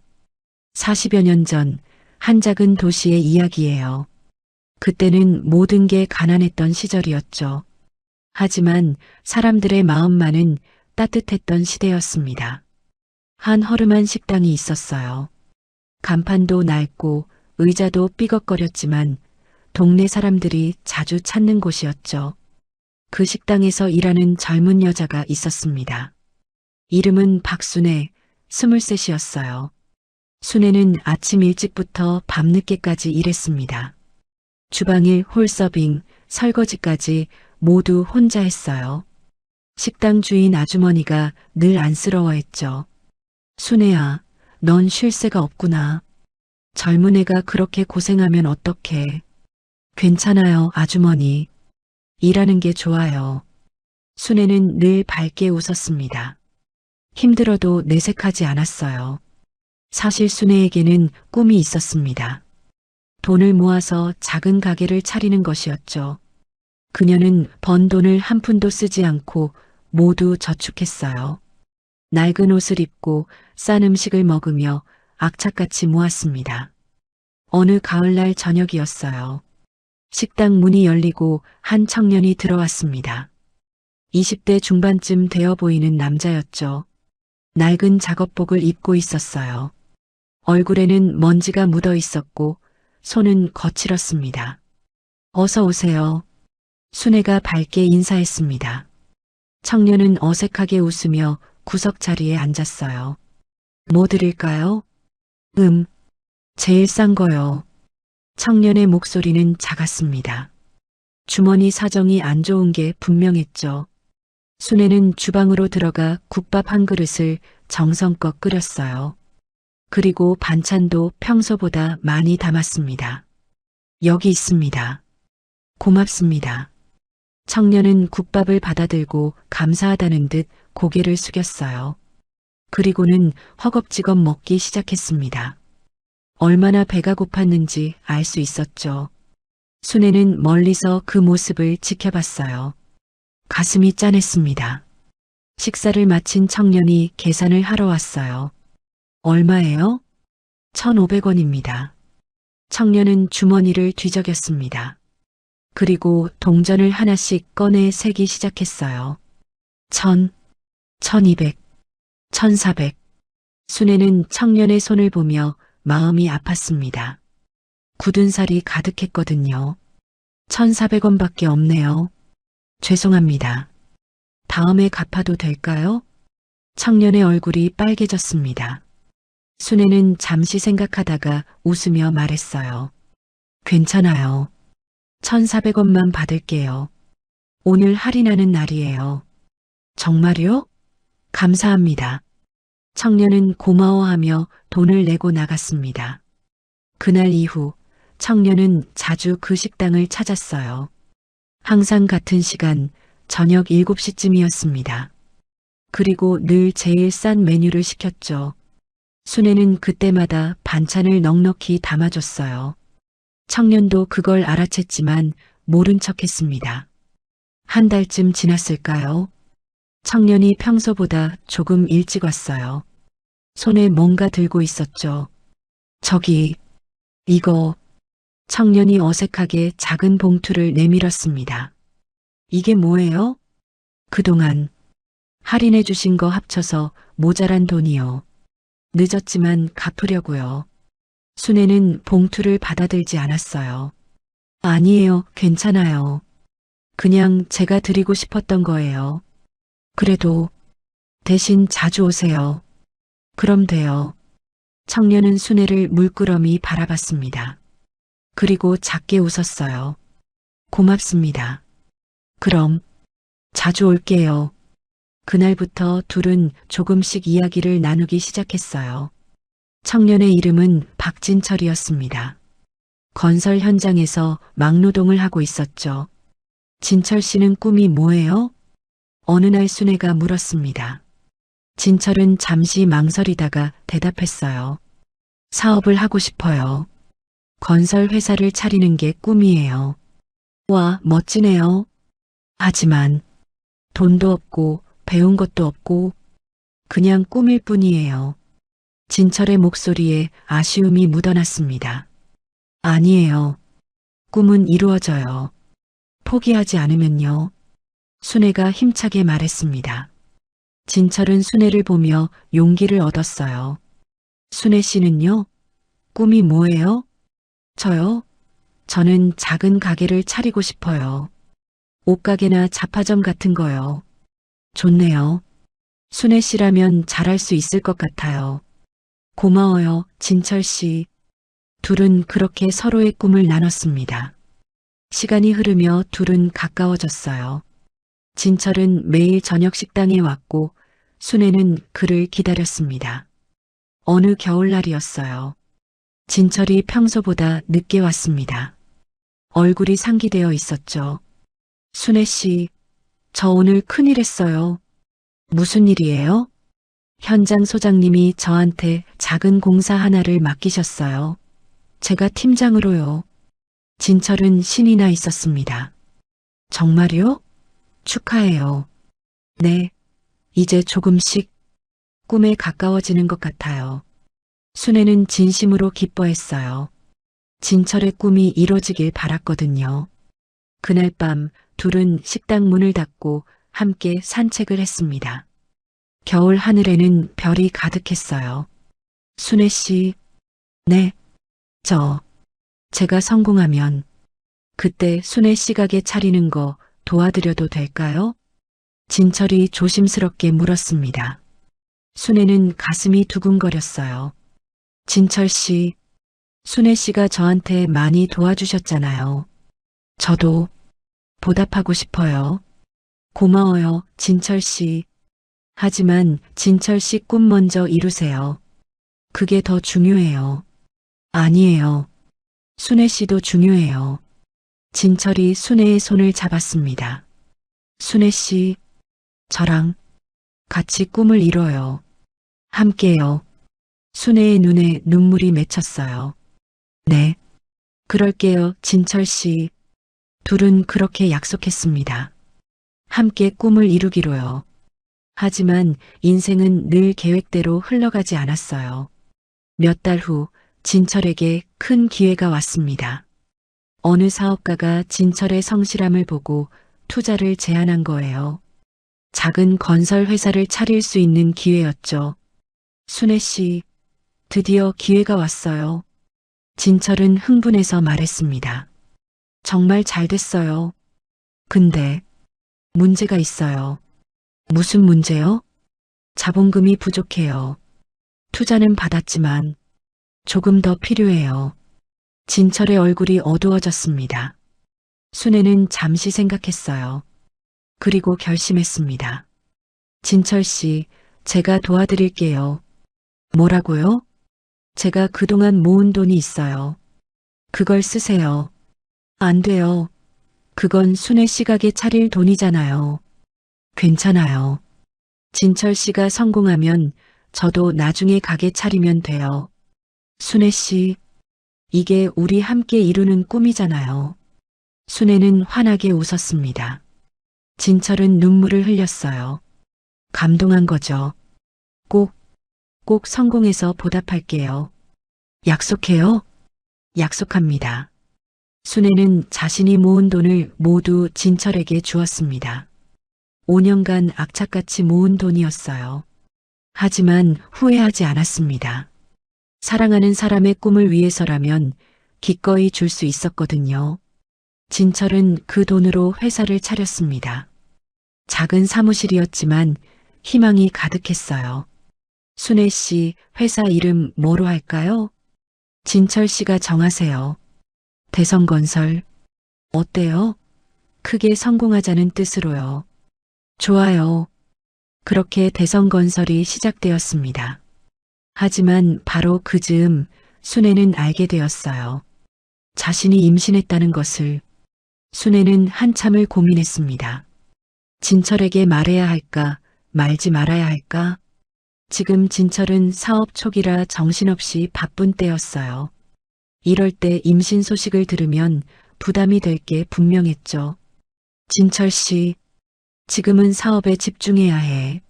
40여 년 전 한 작은 도시의 이야기예요. 그때는 모든 게 가난했던 시절이었죠. 하지만 사람들의 마음만은 따뜻했던 시대였습니다. 한 허름한 식당이 있었어요. 간판도 낡고 의자도 삐걱거렸지만 동네 사람들이 자주 찾는 곳이었죠. 그 식당에서 일하는 젊은 여자가 있었습니다. 이름은 박순애, 23이었어요. 순애는 아침 일찍부터 밤늦게까지 일했습니다. 주방일, 홀서빙, 설거지까지 모두 혼자 했어요. 식당 주인 아주머니가 늘 안쓰러워했죠. 순애야, 넌 쉴 새가 없구나. 젊은 애가 그렇게 고생하면 어떡해. 괜찮아요, 아주머니. 일하는 게 좋아요. 순애는 늘 밝게 웃었습니다. 힘들어도 내색하지 않았어요. 사실 순애에게는 꿈이 있었습니다. 돈을 모아서 작은 가게를 차리는 것이었죠. 그녀는 번 돈을 한 푼도 쓰지 않고 모두 저축했어요. 낡은 옷을 입고 싼 음식을 먹으며 악착같이 모았습니다. 어느 가을날 저녁이었어요. 식당 문이 열리고 한 청년이 들어왔습니다. 20대 중반쯤 되어 보이는 남자였죠. 낡은 작업복을 입고 있었어요. 얼굴에는 먼지가 묻어 있었고 손은 거칠었습니다. 어서 오세요. 순애가 밝게 인사했습니다. 청년은 어색하게 웃으며 구석 자리에 앉았어요. 뭐 드릴까요? 제일 싼 거요. 청년의 목소리는 작았습니다. 주머니 사정이 안 좋은 게 분명했죠. 순애는 주방으로 들어가 국밥 한 그릇을 정성껏 끓였어요. 그리고 반찬도 평소보다 많이 담았습니다. 여기 있습니다. 고맙습니다. 청년은 국밥을 받아들고 감사하다는 듯 고개를 숙였어요. 그리고는 허겁지겁 먹기 시작했습니다. 얼마나 배가 고팠는지 알 수 있었죠. 순애는 멀리서 그 모습을 지켜봤어요. 가슴이 짠했습니다. 식사를 마친 청년이 계산을 하러 왔어요. 얼마예요? 1,500원입니다. 청년은 주머니를 뒤적였습니다. 그리고 동전을 하나씩 꺼내 세기 시작했어요. 1,000, 1,200, 1,400. 순애는 청년의 손을 보며 마음이 아팠습니다. 굳은 살이 가득했거든요. 1,400원밖에 없네요. 죄송합니다. 다음에 갚아도 될까요? 청년의 얼굴이 빨개졌습니다. 순애는 잠시 생각하다가 웃으며 말했어요. 괜찮아요. 1,400원만 받을게요. 오늘 할인하는 날이에요. 정말요? 감사합니다. 청년은 고마워하며 돈을 내고 나갔습니다. 그날 이후 청년은 자주 그 식당을 찾았어요. 항상 같은 시간 저녁 7시쯤이었습니다. 그리고 늘 제일 싼 메뉴를 시켰죠. 순애는 그때마다 반찬을 넉넉히 담아줬어요. 청년도 그걸 알아챘지만 모른 척했습니다. 한 달쯤 지났을까요? 청년이 평소보다 조금 일찍 왔어요. 손에 뭔가 들고 있었죠. 저기, 이거. 청년이 어색하게 작은 봉투를 내밀었습니다. 이게 뭐예요? 그동안 할인해 주신 거 합쳐서 모자란 돈이요. 늦었지만 갚으려고요. 순애는 봉투를 받아들지 않았어요. 아니에요, 괜찮아요. 그냥 제가 드리고 싶었던 거예요. 그래도 대신 자주 오세요. 그럼 돼요. 청년은 순애를 물끄러미 바라봤습니다. 그리고 작게 웃었어요. 고맙습니다. 그럼 자주 올게요. 그날부터 둘은 조금씩 이야기를 나누기 시작했어요. 청년의 이름은 박진철이었습니다. 건설 현장에서 막노동을 하고 있었죠. 진철 씨는 꿈이 뭐예요? 어느 날 순애가 물었습니다. 진철은 잠시 망설이다가 대답했어요. 사업을 하고 싶어요. 건설 회사를 차리는 게 꿈이에요. 와, 멋지네요. 하지만 돈도 없고 배운 것도 없고 그냥 꿈일 뿐이에요. 진철의 목소리에 아쉬움이 묻어났습니다. 아니에요. 꿈은 이루어져요. 포기하지 않으면요. 순애가 힘차게 말했습니다. 진철은 순애를 보며 용기를 얻었어요. 순애 씨는요? 꿈이 뭐예요? 저요? 저는 작은 가게를 차리고 싶어요. 옷가게나 잡화점 같은 거요. 좋네요. 순애 씨라면 잘할 수 있을 것 같아요. 고마워요, 진철 씨. 둘은 그렇게 서로의 꿈을 나눴습니다. 시간이 흐르며 둘은 가까워졌어요. 진철은 매일 저녁 식당에 왔고 순애는 그를 기다렸습니다. 어느 겨울날이었어요. 진철이 평소보다 늦게 왔습니다. 얼굴이 상기되어 있었죠. 순애 씨, 저 오늘 큰일 했어요. 무슨 일이에요? 현장 소장님이 저한테 작은 공사 하나를 맡기셨어요. 제가 팀장으로요. 진철은 신이 나 있었습니다. 정말요? 축하해요. 네, 이제 조금씩 꿈에 가까워지는 것 같아요. 순애는 진심으로 기뻐했어요. 진철의 꿈이 이뤄지길 바랐거든요. 그날 밤 둘은 식당 문을 닫고 함께 산책을 했습니다. 겨울 하늘에는 별이 가득했어요. 순애 씨, 네, 제가 성공하면 그때 순애 씨 가게 차리는 거 도와드려도 될까요? 진철이 조심스럽게 물었습니다. 순애는 가슴이 두근거렸어요. 진철 씨, 순애 씨가 저한테 많이 도와주셨잖아요. 저도 보답하고 싶어요. 고마워요, 진철 씨. 하지만 진철 씨 꿈 먼저 이루세요. 그게 더 중요해요. 아니에요. 순애 씨도 중요해요. 진철이 순애의 손을 잡았습니다. 순애 씨, 저랑 같이 꿈을 이뤄요. 함께요. 순애의 눈에 눈물이 맺혔어요. 네, 그럴게요, 진철 씨. 둘은 그렇게 약속했습니다. 함께 꿈을 이루기로요. 하지만 인생은 늘 계획대로 흘러가지 않았어요. 몇 달 후 진철에게 큰 기회가 왔습니다. 어느 사업가가 진철의 성실함을 보고 투자를 제안한 거예요. 작은 건설 회사를 차릴 수 있는 기회였죠. 순애 씨, 드디어 기회가 왔어요. 진철은 흥분해서 말했습니다. 정말 잘 됐어요. 근데 문제가 있어요. 무슨 문제요? 자본금이 부족해요. 투자는 받았지만 조금 더 필요해요. 진철의 얼굴이 어두워졌습니다. 순애는 잠시 생각했어요. 그리고 결심했습니다. 진철 씨, 제가 도와드릴게요. 뭐라고요? 제가 그동안 모은 돈이 있어요. 그걸 쓰세요. 안 돼요. 그건 순애 씨 가게 차릴 돈이잖아요. 괜찮아요. 진철 씨가 성공하면 저도 나중에 가게 차리면 돼요. 순애 씨, 이게 우리 함께 이루는 꿈이잖아요. 순애는 환하게 웃었습니다. 진철은 눈물을 흘렸어요. 감동한 거죠. 꼭 성공해서 보답할게요. 약속해요? 약속합니다. 순애는 자신이 모은 돈을 모두 진철에게 주었습니다. 5년간 악착같이 모은 돈이었어요. 하지만 후회하지 않았습니다. 사랑하는 사람의 꿈을 위해서라면 기꺼이 줄 수 있었거든요. 진철은 그 돈으로 회사를 차렸습니다. 작은 사무실이었지만 희망이 가득했어요. 순애 씨, 회사 이름 뭐로 할까요? 진철 씨가 정하세요. 대성건설. 어때요? 크게 성공하자는 뜻으로요. 좋아요. 그렇게 대성건설이 시작되었습니다. 하지만 바로 그 즈음 순애는 알게 되었어요. 자신이 임신했다는 것을. 순애는 한참을 고민했습니다. 진철에게 말해야 할까, 말지 말아야 할까? 지금 진철은 사업 초기라 정신없이 바쁜 때였어요. 이럴 때 임신 소식을 들으면 부담이 될 게 분명했죠. 진철 씨, 지금은 사업에 집중해야 해.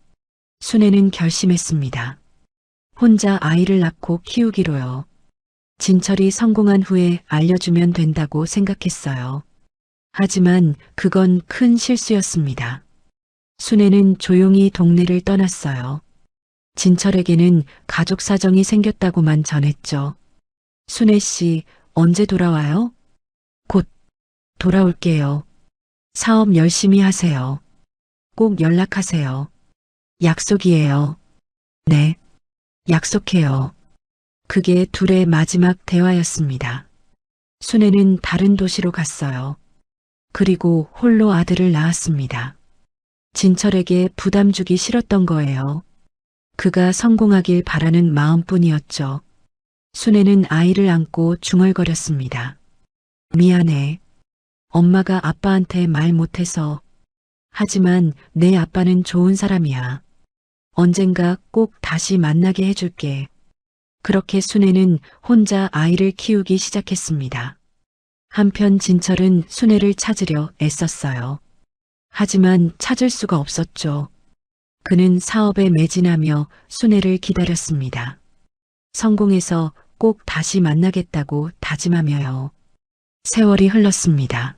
순애는 결심했습니다. 혼자 아이를 낳고 키우기로요. 진철이 성공한 후에 알려주면 된다고 생각했어요. 하지만 그건 큰 실수였습니다. 순애는 조용히 동네를 떠났어요. 진철에게는 가족 사정이 생겼다고만 전했죠. 순애 씨, 언제 돌아와요? 곧 돌아올게요. 사업 열심히 하세요. 꼭 연락하세요. 약속이에요. 네, 약속해요. 그게 둘의 마지막 대화였습니다. 순애는 다른 도시로 갔어요. 그리고 홀로 아들을 낳았습니다. 진철에게 부담 주기 싫었던 거예요. 그가 성공하길 바라는 마음뿐이었죠. 순애는 아이를 안고 중얼거렸습니다. 미안해. 엄마가 아빠한테 말 못해서. 하지만 내 아빠는 좋은 사람이야. 언젠가 꼭 다시 만나게 해줄게. 그렇게 순애는 혼자 아이를 키우기 시작했습니다. 한편 진철은 순애를 찾으려 애썼어요. 하지만 찾을 수가 없었죠. 그는 사업에 매진하며 순애를 기다렸습니다. 성공해서 꼭 다시 만나겠다고 다짐하며요. 세월이 흘렀습니다.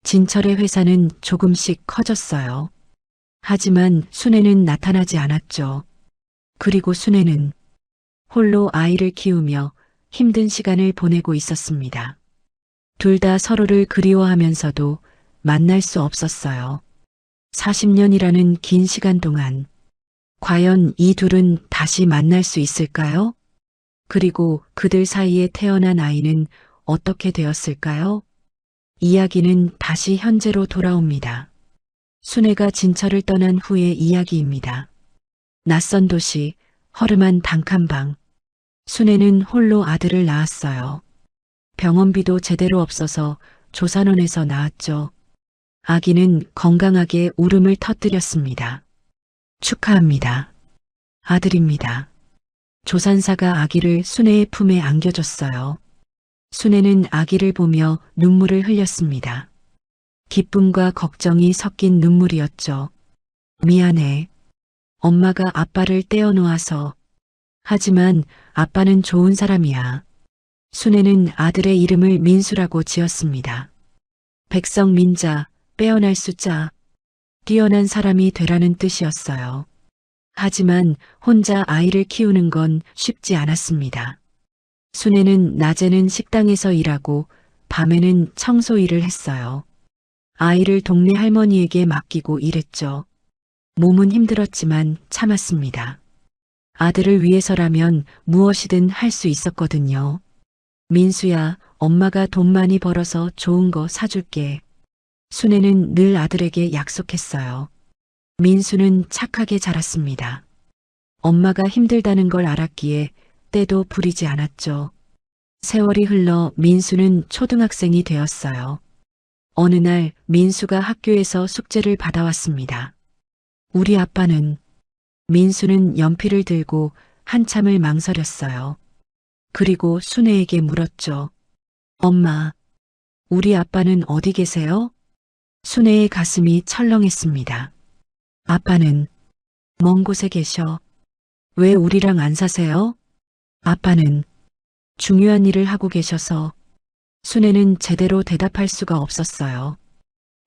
진철의 회사는 조금씩 커졌어요. 하지만 순애는 나타나지 않았죠. 그리고 순애는 홀로 아이를 키우며 힘든 시간을 보내고 있었습니다. 둘 다 서로를 그리워하면서도 만날 수 없었어요. 40년이라는 긴 시간 동안 과연 이 둘은 다시 만날 수 있을까요? 그리고 그들 사이에 태어난 아이는 어떻게 되었을까요? 이야기는 다시 현재로 돌아옵니다. 순애가 진철을 떠난 후의 이야기입니다. 낯선 도시, 허름한 단칸방. 순애는 홀로 아들을 낳았어요. 병원비도 제대로 없어서 조산원에서 낳았죠. 아기는 건강하게 울음을 터뜨렸습니다. 축하합니다. 아들입니다. 조산사가 아기를 순애의 품에 안겨줬어요. 순애는 아기를 보며 눈물을 흘렸습니다. 기쁨과 걱정이 섞인 눈물이었죠. 미안해. 엄마가 아빠를 떼어놓아서. 하지만 아빠는 좋은 사람이야. 순애는 아들의 이름을 민수라고 지었습니다. 백성민자, 빼어날 수자, 뛰어난 사람이 되라는 뜻이었어요. 하지만 혼자 아이를 키우는 건 쉽지 않았습니다. 순애는 낮에는 식당에서 일하고 밤에는 청소 일을 했어요. 아이를 동네 할머니에게 맡기고 일했죠. 몸은 힘들었지만 참았습니다. 아들을 위해서라면 무엇이든 할 수 있었거든요. 민수야, 엄마가 돈 많이 벌어서 좋은 거 사줄게. 순애는 늘 아들에게 약속했어요. 민수는 착하게 자랐습니다. 엄마가 힘들다는 걸 알았기에 때도 부리지 않았죠. 세월이 흘러 민수는 초등학생이 되었어요. 어느 날 민수가 학교에서 숙제를 받아왔습니다. 우리 아빠는. 민수는 연필을 들고 한참을 망설였어요. 그리고 순애에게 물었죠. 엄마, 우리 아빠는 어디 계세요? 순애의 가슴이 철렁했습니다. 아빠는 먼 곳에 계셔. 왜 우리랑 안 사세요? 아빠는 중요한 일을 하고 계셔서. 순애는 제대로 대답할 수가 없었어요.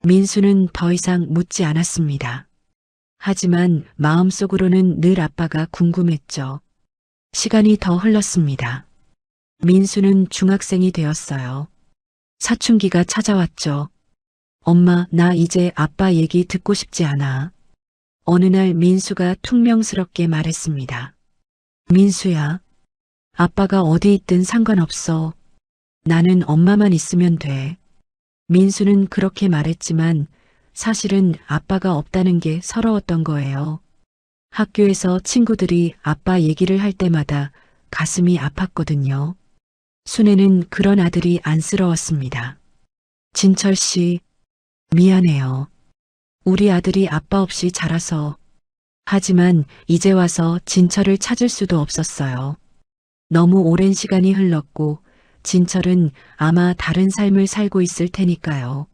민수는 더 이상 묻지 않았습니다. 하지만 마음속으로는 늘 아빠가 궁금했죠. 시간이 더 흘렀습니다. 민수는 중학생이 되었어요. 사춘기가 찾아왔죠. 엄마, 나 이제 아빠 얘기 듣고 싶지 않아. 어느 날 민수가 퉁명스럽게 말했습니다. 민수야, 아빠가 어디 있든 상관없어. 나는 엄마만 있으면 돼. 민수는 그렇게 말했지만 사실은 아빠가 없다는 게 서러웠던 거예요. 학교에서 친구들이 아빠 얘기를 할 때마다 가슴이 아팠거든요. 순애는 그런 아들이 안쓰러웠습니다. 진철 씨, 미안해요. 우리 아들이 아빠 없이 자라서. 하지만 이제 와서 진철을 찾을 수도 없었어요. 너무 오랜 시간이 흘렀고 진철은 아마 다른 삶을 살고 있을 테니까요.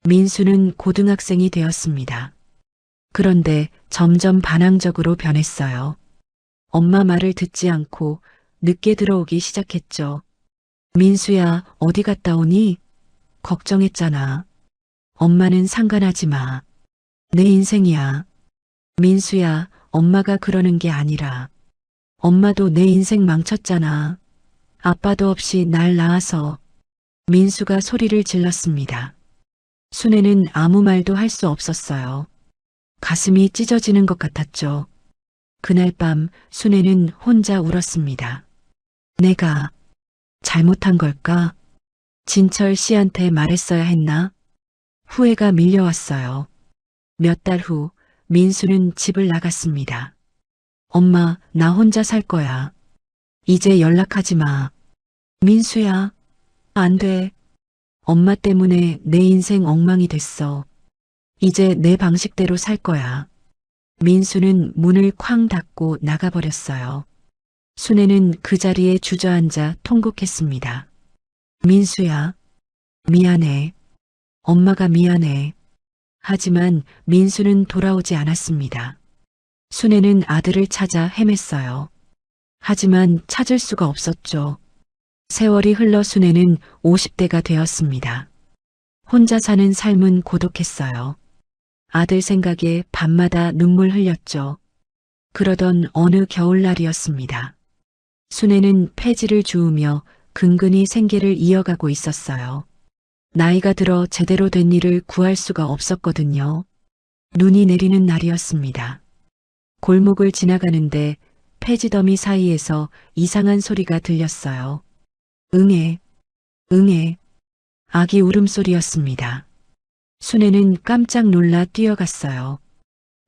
민수는 고등학생이 되었습니다. 그런데 점점 반항적으로 변했어요. 엄마 말을 듣지 않고 늦게 들어오기 시작했죠. 민수야, 어디 갔다 오니? 걱정했잖아. 엄마는 상관하지 마. 내 인생이야. 민수야, 엄마가 그러는 게 아니라. 엄마도 내 인생 망쳤잖아. 아빠도 없이 날 낳아서. 민수가 소리를 질렀습니다. 순애는 아무 말도 할 수 없었어요. 가슴이 찢어지는 것 같았죠. 그날 밤 순애는 혼자 울었습니다. 내가 잘못한 걸까? 진철 씨한테 말했어야 했나? 후회가 밀려왔어요. 몇 달 후 민수는 집을 나갔습니다. 엄마, 나 혼자 살 거야. 이제 연락하지 마. 민수야, 안 돼. 엄마 때문에 내 인생 엉망이 됐어. 이제 내 방식대로 살 거야. 민수는 문을 쾅 닫고 나가버렸어요. 순애는 그 자리에 주저앉아 통곡했습니다. 민수야, 미안해. 엄마가 미안해. 하지만 민수는 돌아오지 않았습니다. 순애는 아들을 찾아 헤맸어요. 하지만 찾을 수가 없었죠. 세월이 흘러 순애는 50대가 되었습니다. 혼자 사는 삶은 고독했어요. 아들 생각에 밤마다 눈물 흘렸죠. 그러던 어느 겨울날이었습니다. 순애는 폐지를 주우며 근근히 생계를 이어가고 있었어요. 나이가 들어 제대로 된 일을 구할 수가 없었거든요. 눈이 내리는 날이었습니다. 골목을 지나가는데 폐지더미 사이에서 이상한 소리가 들렸어요. 응애, 응애. 아기 울음소리였습니다. 순애는 깜짝 놀라 뛰어갔어요.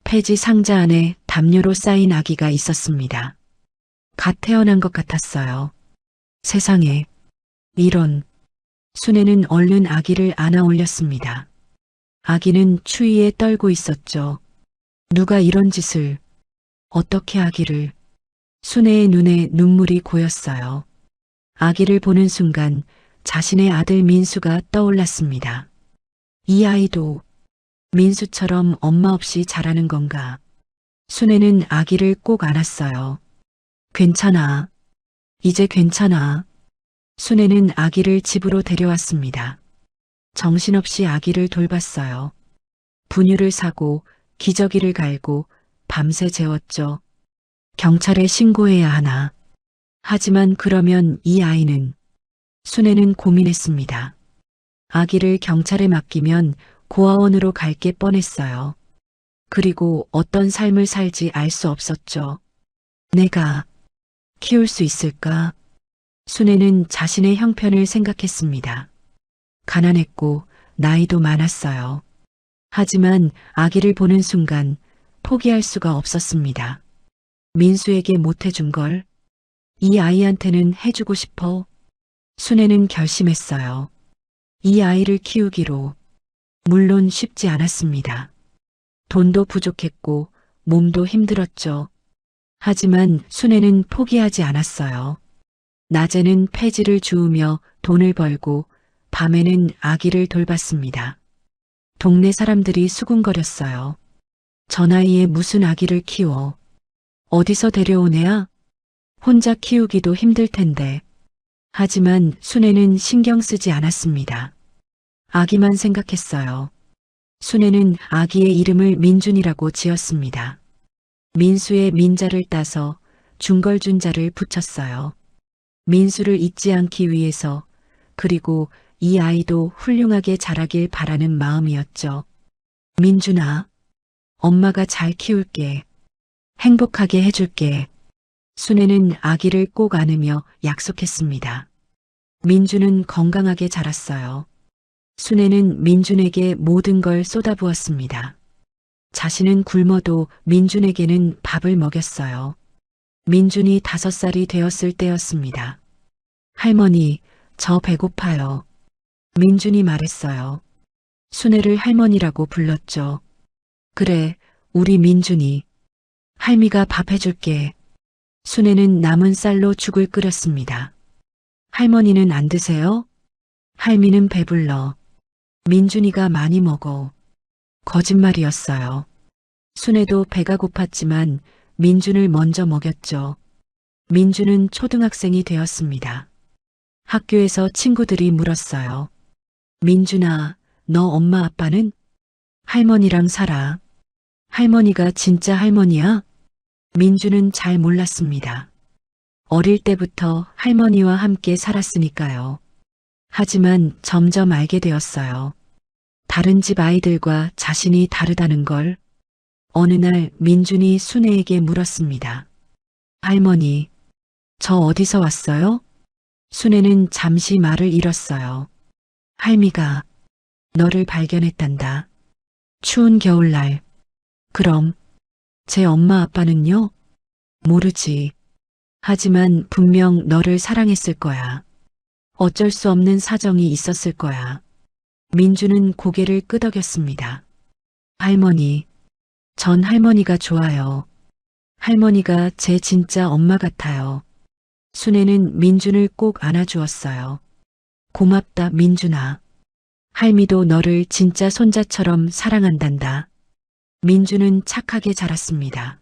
폐지 상자 안에 담요로 쌓인 아기가 있었습니다. 갓 태어난 것 같았어요. 세상에, 이런. 순애는 얼른 아기를 안아 올렸습니다. 아기는 추위에 떨고 있었죠. 누가 이런 짓을, 어떻게 아기를. 순애의 눈에 눈물이 고였어요. 아기를 보는 순간 자신의 아들 민수가 떠올랐습니다. 이 아이도 민수처럼 엄마 없이 자라는 건가. 순애는 아기를 꼭 안았어요. 괜찮아. 이제 괜찮아. 순애는 아기를 집으로 데려왔습니다. 정신없이 아기를 돌봤어요. 분유를 사고 기저귀를 갈고 밤새 재웠죠. 경찰에 신고해야 하나. 하지만 그러면 이 아이는. 순애는 고민했습니다. 아기를 경찰에 맡기면 고아원으로 갈 게 뻔했어요. 그리고 어떤 삶을 살지 알 수 없었죠. 내가 키울 수 있을까? 순애는 자신의 형편을 생각했습니다. 가난했고 나이도 많았어요. 하지만 아기를 보는 순간 포기할 수가 없었습니다. 민수에게 못해준 걸 이 아이한테는 해주고 싶어. 순애는 결심했어요. 이 아이를 키우기로. 물론 쉽지 않았습니다. 돈도 부족했고 몸도 힘들었죠. 하지만 순애는 포기하지 않았어요. 낮에는 폐지를 주우며 돈을 벌고 밤에는 아기를 돌봤습니다. 동네 사람들이 수군거렸어요. 저 나이에 무슨 아기를 키워. 어디서 데려온 애야? 혼자 키우기도 힘들 텐데. 하지만 순애는 신경 쓰지 않았습니다. 아기만 생각했어요. 순애는 아기의 이름을 민준이라고 지었습니다. 민수의 민자를 따서 중걸준자를 붙였어요. 민수를 잊지 않기 위해서, 그리고 이 아이도 훌륭하게 자라길 바라는 마음이었죠. 민준아, 엄마가 잘 키울게. 행복하게 해줄게. 순애는 아기를 꼭 안으며 약속했습니다. 민준은 건강하게 자랐어요. 순애는 민준에게 모든 걸 쏟아부었습니다. 자신은 굶어도 민준에게는 밥을 먹였어요. 민준이 5살이 되었을 때였습니다. 할머니, 저 배고파요. 민준이 말했어요. 순애를 할머니라고 불렀죠. 그래, 우리 민준이. 할미가 밥 해줄게. 순애는 남은 쌀로 죽을 끓였습니다. 할머니는 안 드세요? 할미는 배불러. 민준이가 많이 먹어. 거짓말이었어요. 순애도 배가 고팠지만 민준을 먼저 먹였죠. 민준은 초등학생이 되었습니다. 학교에서 친구들이 물었어요. 민준아, 너 엄마 아빠는? 할머니랑 살아. 할머니가 진짜 할머니야? 민준은 잘 몰랐습니다. 어릴 때부터 할머니와 함께 살았으니까요. 하지만 점점 알게 되었어요. 다른 집 아이들과 자신이 다르다는 걸. 어느 날 민준이 순애에게 물었습니다. 할머니, 저 어디서 왔어요? 순애는 잠시 말을 잃었어요. 할미가 너를 발견했단다. 추운 겨울날. 그럼 제 엄마 아빠는요? 모르지. 하지만 분명 너를 사랑했을 거야. 어쩔 수 없는 사정이 있었을 거야. 민주는 고개를 끄덕였습니다. 할머니, 전 할머니가 좋아요. 할머니가 제 진짜 엄마 같아요. 순애는 민준을 꼭 안아주었어요. 고맙다, 민준아. 할미도 너를 진짜 손자처럼 사랑한단다. 민준은 착하게 자랐습니다.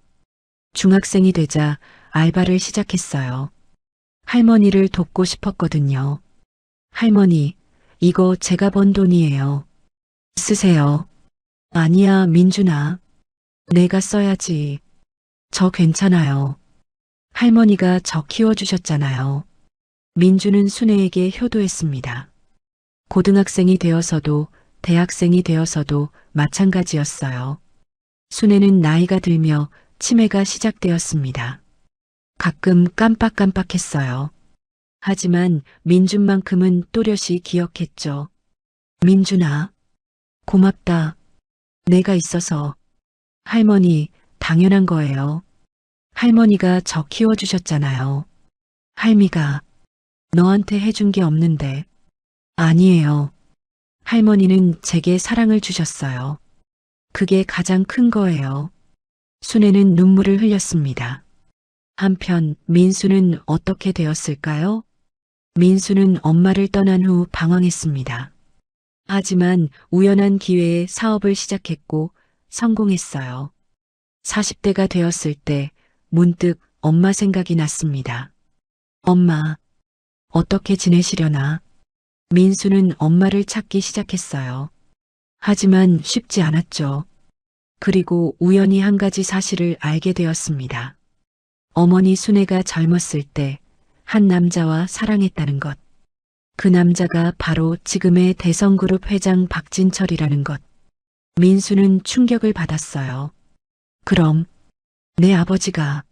중학생이 되자 알바를 시작했어요. 할머니를 돕고 싶었거든요. 할머니, 이거 제가 번 돈이에요. 쓰세요. 아니야, 민준아. 내가 써야지. 저 괜찮아요. 할머니가 저 키워주셨잖아요. 민주는 순애에게 효도했습니다. 고등학생이 되어서도 대학생이 되어서도 마찬가지였어요. 순애는 나이가 들며 치매가 시작되었습니다. 가끔 깜빡깜빡했어요. 하지만 민준만큼은 또렷이 기억했죠. 민준아, 고맙다. 내가 있어서. 할머니, 당연한 거예요. 할머니가 저 키워주셨잖아요. 할미가 너한테 해준 게 없는데. 아니에요. 할머니는 제게 사랑을 주셨어요. 그게 가장 큰 거예요. 순애는 눈물을 흘렸습니다. 한편 민수는 어떻게 되었을까요? 민수는 엄마를 떠난 후 방황했습니다. 하지만 우연한 기회에 사업을 시작했고 성공했어요. 40대가 되었을 때 문득 엄마 생각이 났습니다. 엄마, 어떻게 지내시려나? 민수는 엄마를 찾기 시작했어요. 하지만 쉽지 않았죠. 그리고 우연히 한 가지 사실을 알게 되었습니다. 어머니 순애가 젊었을 때 한 남자와 사랑했다는 것. 그 남자가 바로 지금의 대성그룹 회장 박진철이라는 것. 민수는 충격을 받았어요. 그럼 내 아버지가.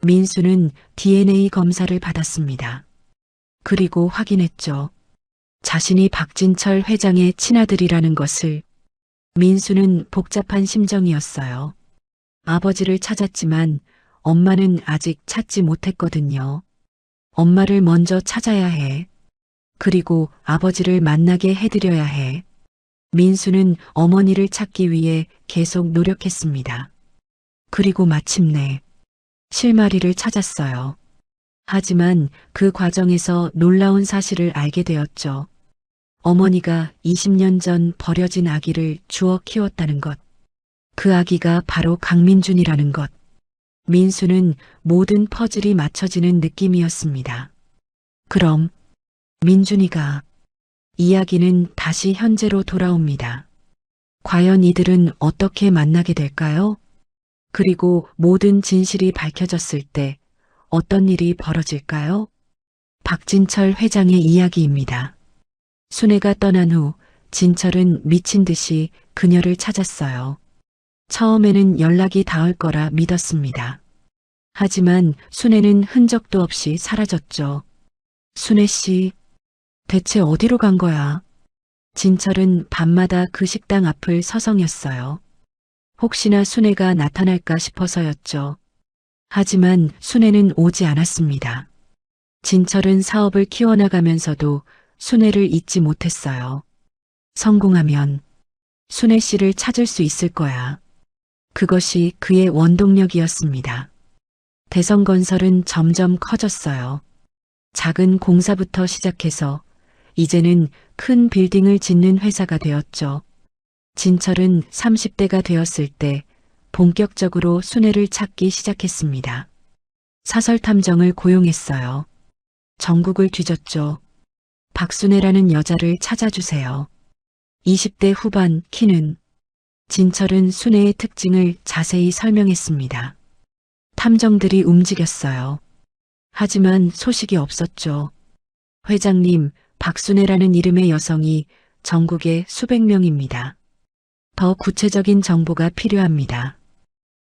민수는 DNA 검사를 받았습니다. 그리고 확인했죠. 자신이 박진철 회장의 친아들이라는 것을. 민수는 복잡한 심정이었어요. 아버지를 찾았지만 엄마는 아직 찾지 못했거든요. 엄마를 먼저 찾아야 해. 그리고 아버지를 만나게 해드려야 해. 민수는 어머니를 찾기 위해 계속 노력했습니다. 그리고 마침내 실마리를 찾았어요. 하지만 그 과정에서 놀라운 사실을 알게 되었죠. 어머니가 20년 전 버려진 아기를 주워 키웠다는 것. 그 아기가 바로 강민준이라는 것. 민수는 모든 퍼즐이 맞춰지는 느낌이었습니다. 그럼 민준이가. 이야기는 다시 현재로 돌아옵니다. 과연 이들은 어떻게 만나게 될까요? 그리고 모든 진실이 밝혀졌을 때 어떤 일이 벌어질까요? 박진철 회장의 이야기입니다. 순애가 떠난 후 진철은 미친 듯이 그녀를 찾았어요. 처음에는 연락이 닿을 거라 믿었습니다. 하지만 순애는 흔적도 없이 사라졌죠. 순애 씨, 대체 어디로 간 거야? 진철은 밤마다 그 식당 앞을 서성였어요. 혹시나 순애가 나타날까 싶어서였죠. 하지만 순애는 오지 않았습니다. 진철은 사업을 키워나가면서도 순애를 잊지 못했어요. 성공하면 순애 씨를 찾을 수 있을 거야. 그것이 그의 원동력이었습니다. 대성건설은 점점 커졌어요. 작은 공사부터 시작해서 이제는 큰 빌딩을 짓는 회사가 되었죠. 진철은 30대가 되었을 때 본격적으로 순애를 찾기 시작했습니다. 사설탐정을 고용했어요. 전국을 뒤졌죠. 박순애라는 여자를 찾아주세요. 20대 후반, 키는. 진철은 순애의 특징을 자세히 설명했습니다. 탐정들이 움직였어요. 하지만 소식이 없었죠. 회장님, 박순애라는 이름의 여성이 전국에 수백 명입니다. 더 구체적인 정보가 필요합니다.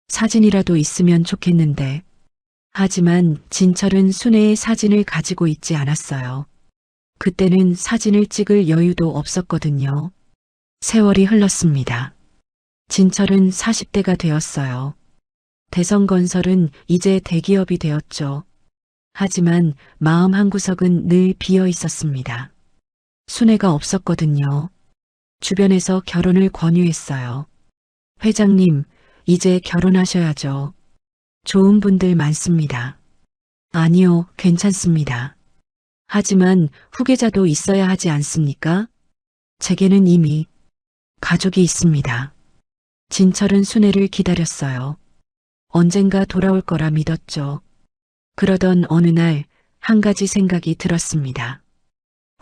사진이라도 있으면 좋겠는데. 하지만 진철은 순애의 사진을 가지고 있지 않았어요. 그때는 사진을 찍을 여유도 없었거든요. 세월이 흘렀습니다. 진철은 40대가 되었어요. 대성건설은 이제 대기업이 되었죠. 하지만 마음 한구석은 늘 비어 있었습니다. 순애가 없었거든요. 주변에서 결혼을 권유했어요. 회장님, 이제 결혼하셔야죠. 좋은 분들 많습니다. 아니요, 괜찮습니다. 하지만 후계자도 있어야 하지 않습니까? 제게는 이미 가족이 있습니다. 진철은 순애를 기다렸어요. 언젠가 돌아올 거라 믿었죠. 그러던 어느 날 한 가지 생각이 들었습니다.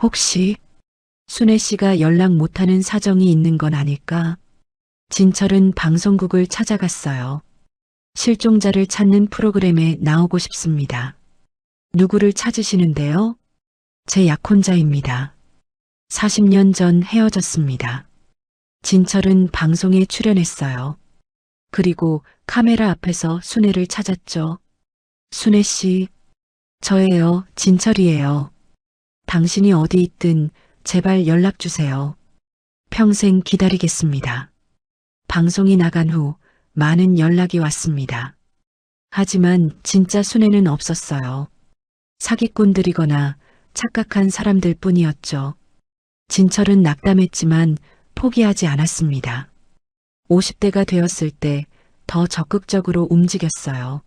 혹시 순애 씨가 연락 못하는 사정이 있는 건 아닐까? 진철은 방송국을 찾아갔어요. 실종자를 찾는 프로그램에 나오고 싶습니다. 누구를 찾으시는데요? 제 약혼자입니다. 40년 전 헤어졌습니다. 진철은 방송에 출연했어요. 그리고 카메라 앞에서 순애를 찾았죠. 순애 씨, 저예요. 진철이에요. 당신이 어디 있든 제발 연락 주세요. 평생 기다리겠습니다. 방송이 나간 후 많은 연락이 왔습니다. 하지만 진짜 순애는 없었어요. 사기꾼들이거나 착각한 사람들 뿐이었죠. 진철은 낙담했지만 포기하지 않았습니다. 50대가 되었을 때 더 적극적으로 움직였어요.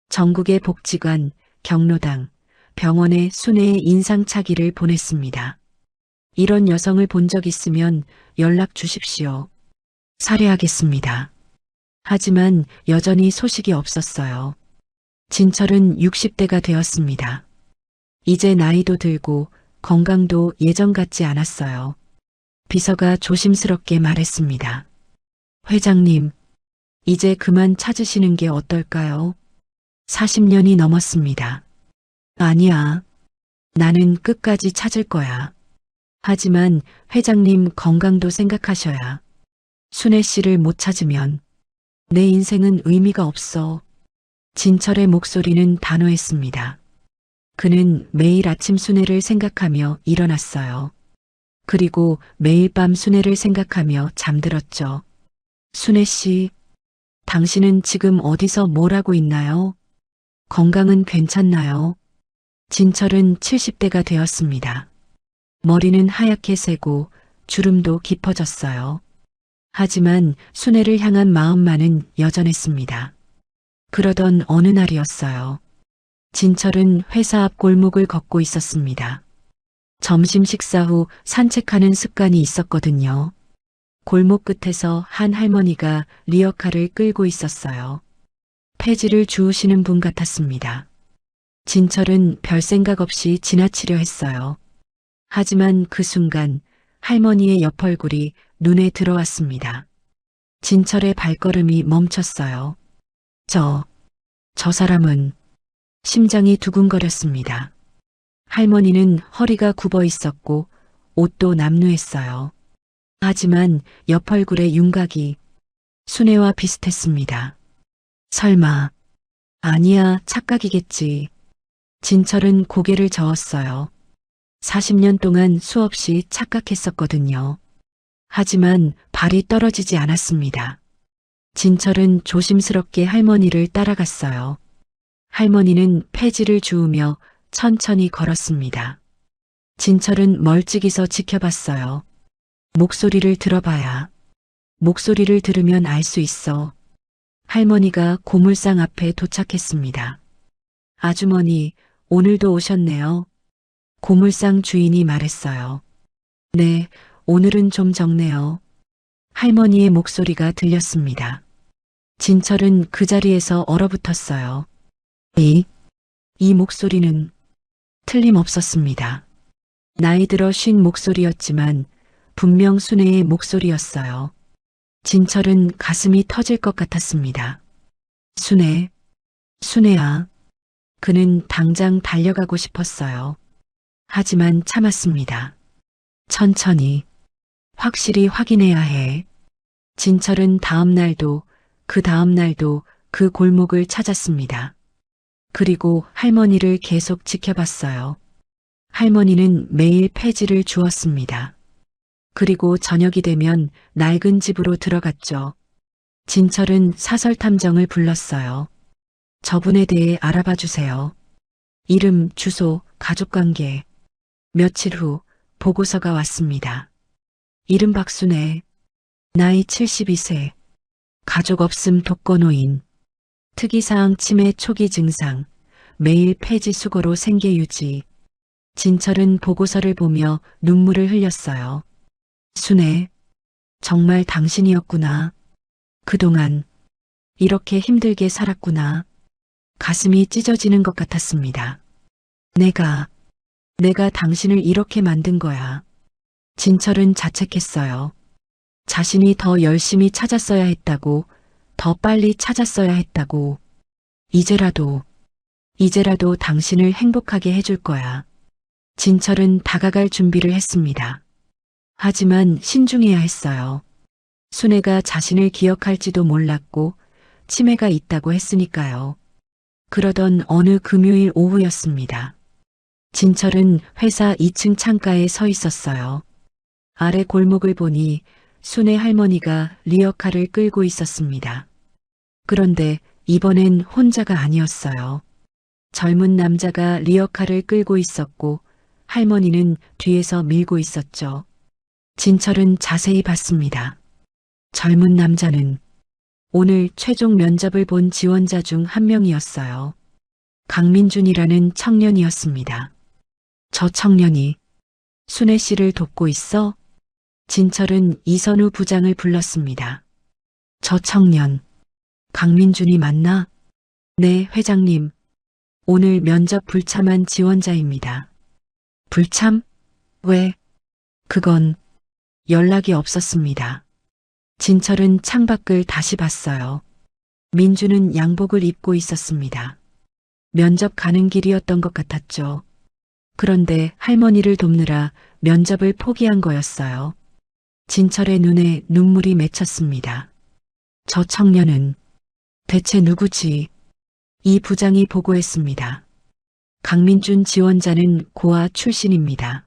전국의 복지관, 경로당, 병원에 순애의 인상착의를 보냈습니다. 이런 여성을 본 적 있으면 연락 주십시오. 살해하겠습니다. 하지만 여전히 소식이 없었어요. 진철은 60대가 되었습니다. 이제 나이도 들고 건강도 예전 같지 않았어요. 비서가 조심스럽게 말했습니다. 회장님, 이제 그만 찾으시는 게 어떨까요? 40년이 넘었습니다. 아니야. 나는 끝까지 찾을 거야. 하지만 회장님 건강도 생각하셔야. 순애 씨를 못 찾으면 내 인생은 의미가 없어. 진철의 목소리는 단호했습니다. 그는 매일 아침 순애를 생각하며 일어났어요. 그리고 매일 밤 순애를 생각하며 잠들었죠. 순애 씨, 당신은 지금 어디서 뭘 하고 있나요? 건강은 괜찮나요? 진철은 70대가 되었습니다. 머리는 하얗게 새고 주름도 깊어졌어요. 하지만 순애를 향한 마음만은 여전했습니다. 그러던 어느 날이었어요. 진철은 회사 앞 골목을 걷고 있었습니다. 점심 식사 후 산책하는 습관이 있었거든요. 골목 끝에서 한 할머니가 리어카를 끌고 있었어요. 폐지를 주우시는 분 같았습니다. 진철은 별 생각 없이 지나치려 했어요. 하지만 그 순간 할머니의 옆 얼굴이 눈에 들어왔습니다. 진철의 발걸음이 멈췄어요. 저 사람은 심장이 두근거렸습니다. 할머니는 허리가 굽어 있었고 옷도 남루했어요. 하지만 옆 얼굴의 윤곽이 순애와 비슷했습니다. 설마, 아니야, 착각이겠지. 진철은 고개를 저었어요. 40년 동안 수없이 착각했었거든요. 하지만 발이 떨어지지 않았습니다. 진철은 조심스럽게 할머니를 따라갔어요. 할머니는 폐지를 주우며 천천히 걸었습니다. 진철은 멀찍이서 지켜봤어요. 목소리를 들어봐야. 목소리를 들으면 알 수 있어. 할머니가 고물상 앞에 도착했습니다. 아주머니, 오늘도 오셨네요. 고물상 주인이 말했어요. 네, 오늘은 좀 적네요. 할머니의 목소리가 들렸습니다. 진철은 그 자리에서 얼어붙었어요. 이 목소리는 틀림없었습니다. 나이 들어 쉰 목소리였지만 분명 순애의 목소리였어요. 진철은 가슴이 터질 것 같았습니다. 순애, 순애야. 그는 당장 달려가고 싶었어요. 하지만 참았습니다. 천천히, 확실히 확인해야 해. 진철은 다음 날도 그 다음 날도 그 골목을 찾았습니다. 그리고 할머니를 계속 지켜봤어요. 할머니는 매일 폐지를 주었습니다. 그리고 저녁이 되면 낡은 집으로 들어갔죠. 진철은 사설 탐정을 불렀어요. 저분에 대해 알아봐 주세요. 이름, 주소, 가족관계. 며칠 후 보고서가 왔습니다. 이름 박순애, 나이 72세, 가족 없음 독거노인, 특이사항 치매 초기 증상, 매일 폐지 수고로 생계 유지. 진철은 보고서를 보며 눈물을 흘렸어요. 순애, 정말 당신이었구나. 그동안 이렇게 힘들게 살았구나. 가슴이 찢어지는 것 같았습니다. 내가 당신을 이렇게 만든 거야. 진철은 자책했어요. 자신이 더 열심히 찾았어야 했다고, 더 빨리 찾았어야 했다고. 이제라도 당신을 행복하게 해줄 거야. 진철은 다가갈 준비를 했습니다. 하지만 신중해야 했어요. 순애가 자신을 기억할지도 몰랐고 치매가 있다고 했으니까요. 그러던 어느 금요일 오후였습니다. 진철은 회사 2층 창가에 서 있었어요. 아래 골목을 보니 순애 할머니가 리어카를 끌고 있었습니다. 그런데 이번엔 혼자가 아니었어요. 젊은 남자가 리어카를 끌고 있었고 할머니는 뒤에서 밀고 있었죠. 진철은 자세히 봤습니다. 젊은 남자는 오늘 최종 면접을 본 지원자 중 한 명이었어요. 강민준이라는 청년이었습니다. 저 청년이 순애 씨를 돕고 있어? 진철은 이선우 부장을 불렀습니다. 저 청년, 강민준이 맞나? 네, 회장님. 오늘 면접 불참한 지원자입니다. 불참? 왜? 그건 연락이 없었습니다. 진철은 창밖을 다시 봤어요. 민주는 양복을 입고 있었습니다. 면접 가는 길이었던 것 같았죠. 그런데 할머니를 돕느라 면접을 포기한 거였어요. 진철의 눈에 눈물이 맺혔습니다. 저 청년은 대체 누구지? 이 부장이 보고했습니다. 강민준 지원자는 고아 출신입니다.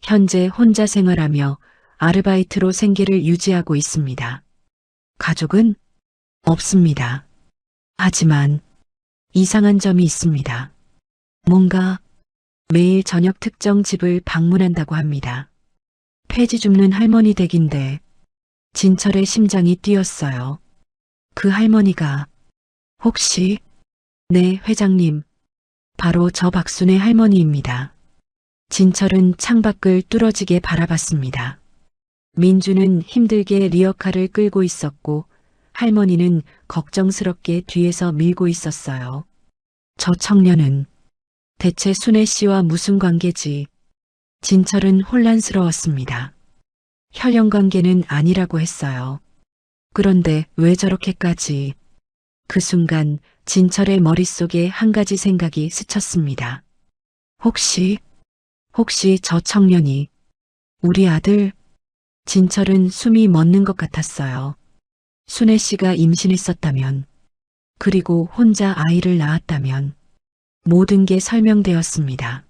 현재 혼자 생활하며 아르바이트로 생계를 유지하고 있습니다. 가족은 없습니다. 하지만 이상한 점이 있습니다. 뭔가 매일 저녁 특정 집을 방문한다고 합니다. 폐지 줍는 할머니 댁인데 진철의 심장이 뛰었어요. 그 할머니가 혹시 네, 회장님. 바로 저 박순의 할머니입니다. 진철은 창밖을 뚫어지게 바라봤습니다. 민주는 힘들게 리어카를 끌고 있었고 할머니는 걱정스럽게 뒤에서 밀고 있었어요. 저 청년은 대체 순애 씨와 무슨 관계지? 진철은 혼란스러웠습니다. 혈연 관계는 아니라고 했어요. 그런데 왜 저렇게까지? 그 순간 진철의 머릿속에 한 가지 생각이 스쳤습니다. 혹시 저 청년이 우리 아들? 진철은 숨이 멎는 것 같았어요. 순애 씨가 임신했었다면, 그리고 혼자 아이를 낳았다면 모든 게 설명되었습니다.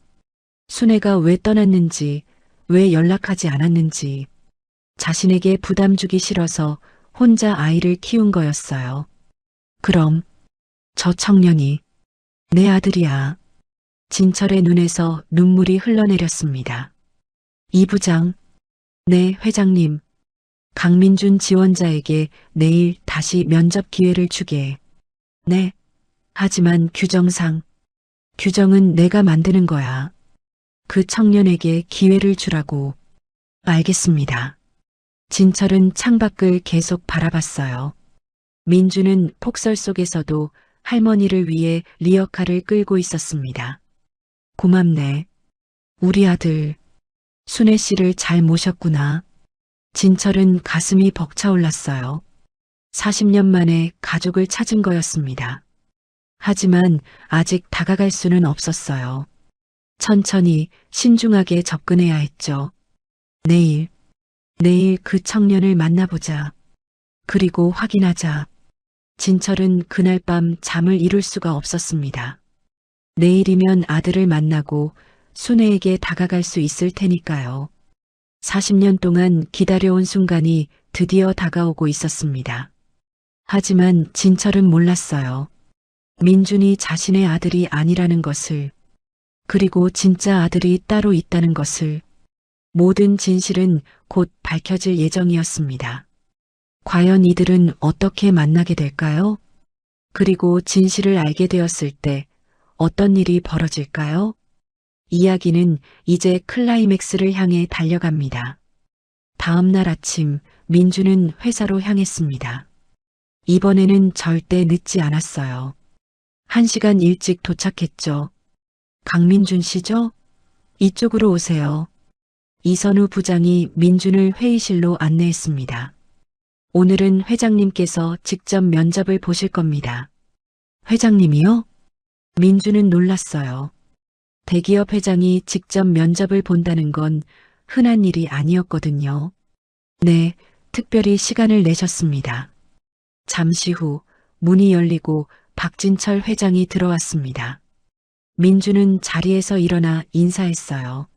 순애가 왜 떠났는지, 왜 연락하지 않았는지, 자신에게 부담 주기 싫어서 혼자 아이를 키운 거였어요. 그럼 저 청년이 내 아들이야. 진철의 눈에서 눈물이 흘러내렸습니다. 이 부장, 네, 회장님. 강민준 지원자에게 내일 다시 면접 기회를 주게. 네. 하지만 규정은 내가 만드는 거야. 그 청년에게 기회를 주라고. 알겠습니다. 진철은 창밖을 계속 바라봤어요. 민주는 폭설 속에서도 할머니를 위해 리어카를 끌고 있었습니다. 고맙네. 우리 아들, 순애 씨를 잘 모셨구나. 진철은 가슴이 벅차올랐어요. 40년 만에 가족을 찾은 거였습니다. 하지만 아직 다가갈 수는 없었어요. 천천히 신중하게 접근해야 했죠. 내일 그 청년을 만나보자. 그리고 확인하자. 진철은 그날 밤 잠을 이룰 수가 없었습니다. 내일이면 아들을 만나고 순애에게 다가갈 수 있을 테니까요. 40년 동안 기다려온 순간이 드디어 다가오고 있었습니다. 하지만 진철은 몰랐어요. 민준이 자신의 아들이 아니라는 것을, 그리고 진짜 아들이 따로 있다는 것을. 모든 진실은 곧 밝혀질 예정이었습니다. 과연 이들은 어떻게 만나게 될까요? 그리고 진실을 알게 되었을 때 어떤 일이 벌어질까요? 이야기는 이제 클라이맥스를 향해 달려갑니다. 다음 날 아침 민주는 회사로 향했습니다. 이번에는 절대 늦지 않았어요. 1시간 일찍 도착했죠. 강민준 씨죠? 이쪽으로 오세요. 이선우 부장이 민준을 회의실로 안내했습니다. 오늘은 회장님께서 직접 면접을 보실 겁니다. 회장님이요? 민준은 놀랐어요. 대기업 회장이 직접 면접을 본다는 건 흔한 일이 아니었거든요. 네, 특별히 시간을 내셨습니다. 잠시 후 문이 열리고 박진철 회장이 들어왔습니다. 민준은 자리에서 일어나 인사했어요.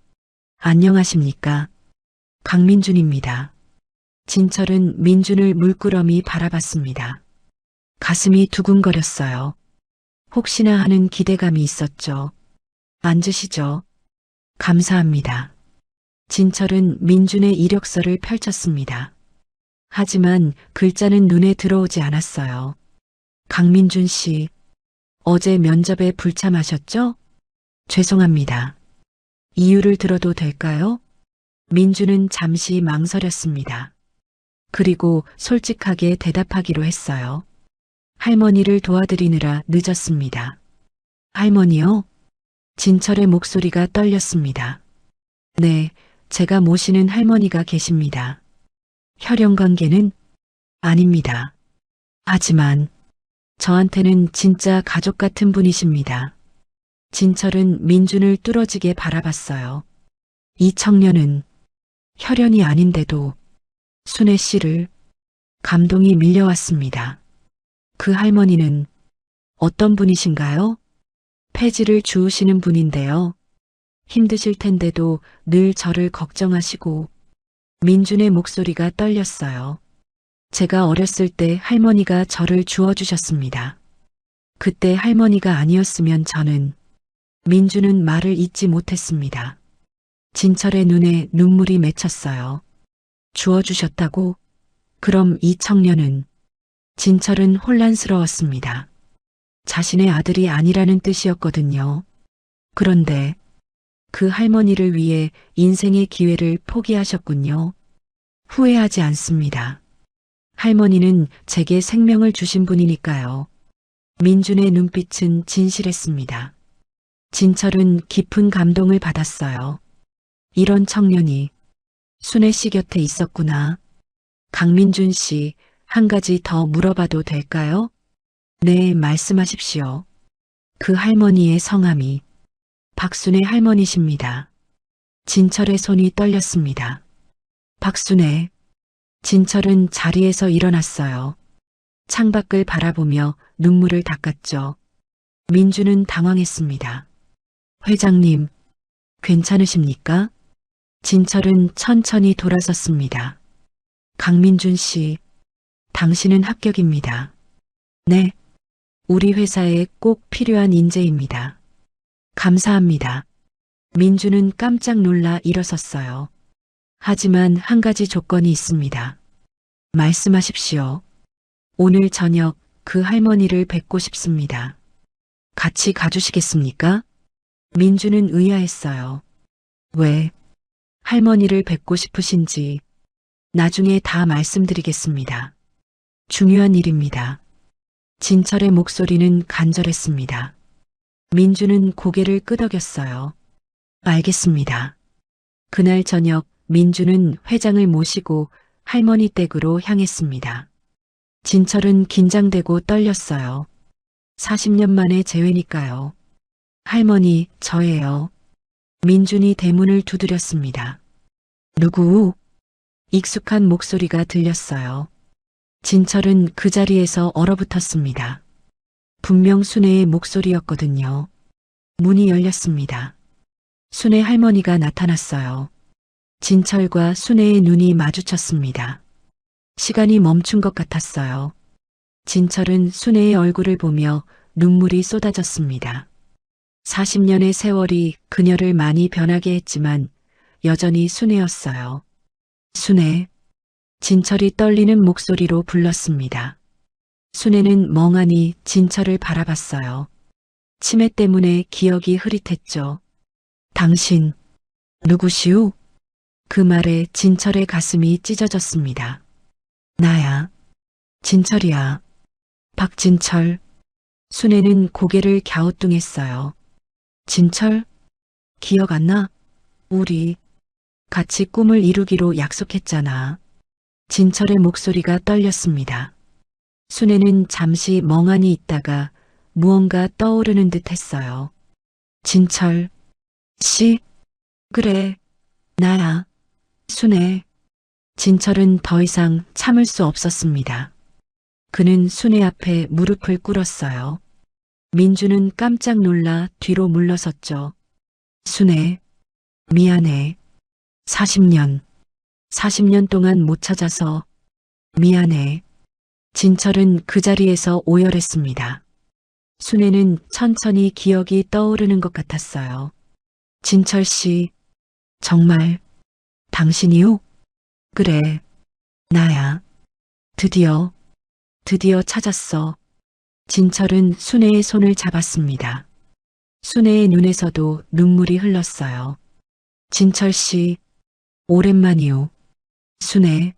안녕하십니까? 강민준입니다. 진철은 민준을 물끄러미 바라봤습니다. 가슴이 두근거렸어요. 혹시나 하는 기대감이 있었죠. 앉으시죠. 감사합니다. 진철은 민준의 이력서를 펼쳤습니다. 하지만 글자는 눈에 들어오지 않았어요. 강민준 씨, 어제 면접에 불참하셨죠? 죄송합니다. 이유를 들어도 될까요? 민준은 잠시 망설였습니다. 그리고 솔직하게 대답하기로 했어요. 할머니를 도와드리느라 늦었습니다. 할머니요? 진철의 목소리가 떨렸습니다. 네, 제가 모시는 할머니가 계십니다. 혈연 관계는 아닙니다. 하지만 저한테는 진짜 가족 같은 분이십니다. 진철은 민준을 뚫어지게 바라봤어요. 이 청년은 혈연이 아닌데도 순애 씨를 감동이 밀려왔습니다. 그 할머니는 어떤 분이신가요? 폐지를 주우시는 분인데요. 힘드실 텐데도 늘 저를 걱정하시고 민준의 목소리가 떨렸어요. 제가 어렸을 때 할머니가 저를 주워주셨습니다. 그때 할머니가 아니었으면 저는 민준은 말을 잇지 못했습니다. 진철의 눈에 눈물이 맺혔어요. 주워주셨다고? 그럼 이 청년은 진철은 혼란스러웠습니다. 자신의 아들이 아니라는 뜻이었거든요. 그런데 그 할머니를 위해 인생의 기회를 포기하셨군요. 후회하지 않습니다. 할머니는 제게 생명을 주신 분이니까요. 민준의 눈빛은 진실했습니다. 진철은 깊은 감동을 받았어요. 이런 청년이 순애 씨 곁에 있었구나. 강민준 씨, 한 가지 더 물어봐도 될까요? 네, 말씀하십시오. 그 할머니의 성함이 박순애 할머니십니다. 진철의 손이 떨렸습니다. 박순애. 진철은 자리에서 일어났어요. 창밖을 바라보며 눈물을 닦았죠. 민준은 당황했습니다. 회장님, 괜찮으십니까? 진철은 천천히 돌아섰습니다. 강민준 씨, 당신은 합격입니다. 네, 우리 회사에 꼭 필요한 인재입니다. 감사합니다. 민준은 깜짝 놀라 일어섰어요. 하지만 한 가지 조건이 있습니다. 말씀하십시오. 오늘 저녁 그 할머니를 뵙고 싶습니다. 같이 가주시겠습니까? 민준은 의아했어요. 왜? 할머니를 뵙고 싶으신지 나중에 다 말씀드리겠습니다. 중요한 일입니다. 진철의 목소리는 간절했습니다. 민준은 고개를 끄덕였어요. 알겠습니다. 그날 저녁 민준은 회장을 모시고 할머니 댁으로 향했습니다. 진철은 긴장되고 떨렸어요. 40년 만에 재회니까요. 할머니, 저예요. 민준이 대문을 두드렸습니다. 누구? 익숙한 목소리가 들렸어요. 진철은 그 자리에서 얼어붙었습니다. 분명 순애의 목소리였거든요. 문이 열렸습니다. 순애 할머니가 나타났어요. 진철과 순애의 눈이 마주쳤습니다. 시간이 멈춘 것 같았어요. 진철은 순애의 얼굴을 보며 눈물이 쏟아졌습니다. 40년의 세월이 그녀를 많이 변하게 했지만 여전히 순애였어요. 순애. 진철이 떨리는 목소리로 불렀습니다. 순애는 멍하니 진철을 바라봤어요. 치매 때문에 기억이 흐릿했죠. 당신, 누구시오? 그 말에 진철의 가슴이 찢어졌습니다. 나야. 진철이야. 박진철. 순애는 고개를 갸우뚱했어요. 진철? 기억 안 나? 우리 같이 꿈을 이루기로 약속했잖아. 진철의 목소리가 떨렸습니다. 순애는 잠시 멍하니 있다가 무언가 떠오르는 듯 했어요. 진철 씨? 그래, 나야. 순애. 진철은 더 이상 참을 수 없었습니다. 그는 순애 앞에 무릎을 꿇었어요. 민주는 깜짝 놀라 뒤로 물러섰죠. 순애, 미안해. 40년 동안 못 찾아서 미안해. 진철은 그 자리에서 오열했습니다. 순애는 천천히 기억이 떠오르는 것 같았어요. 진철 씨, 정말 당신이요? 그래, 나야. 드디어 찾았어. 진철은 순애의 손을 잡았습니다. 순애의 눈에서도 눈물이 흘렀어요. 진철 씨, 오랜만이요. 순애,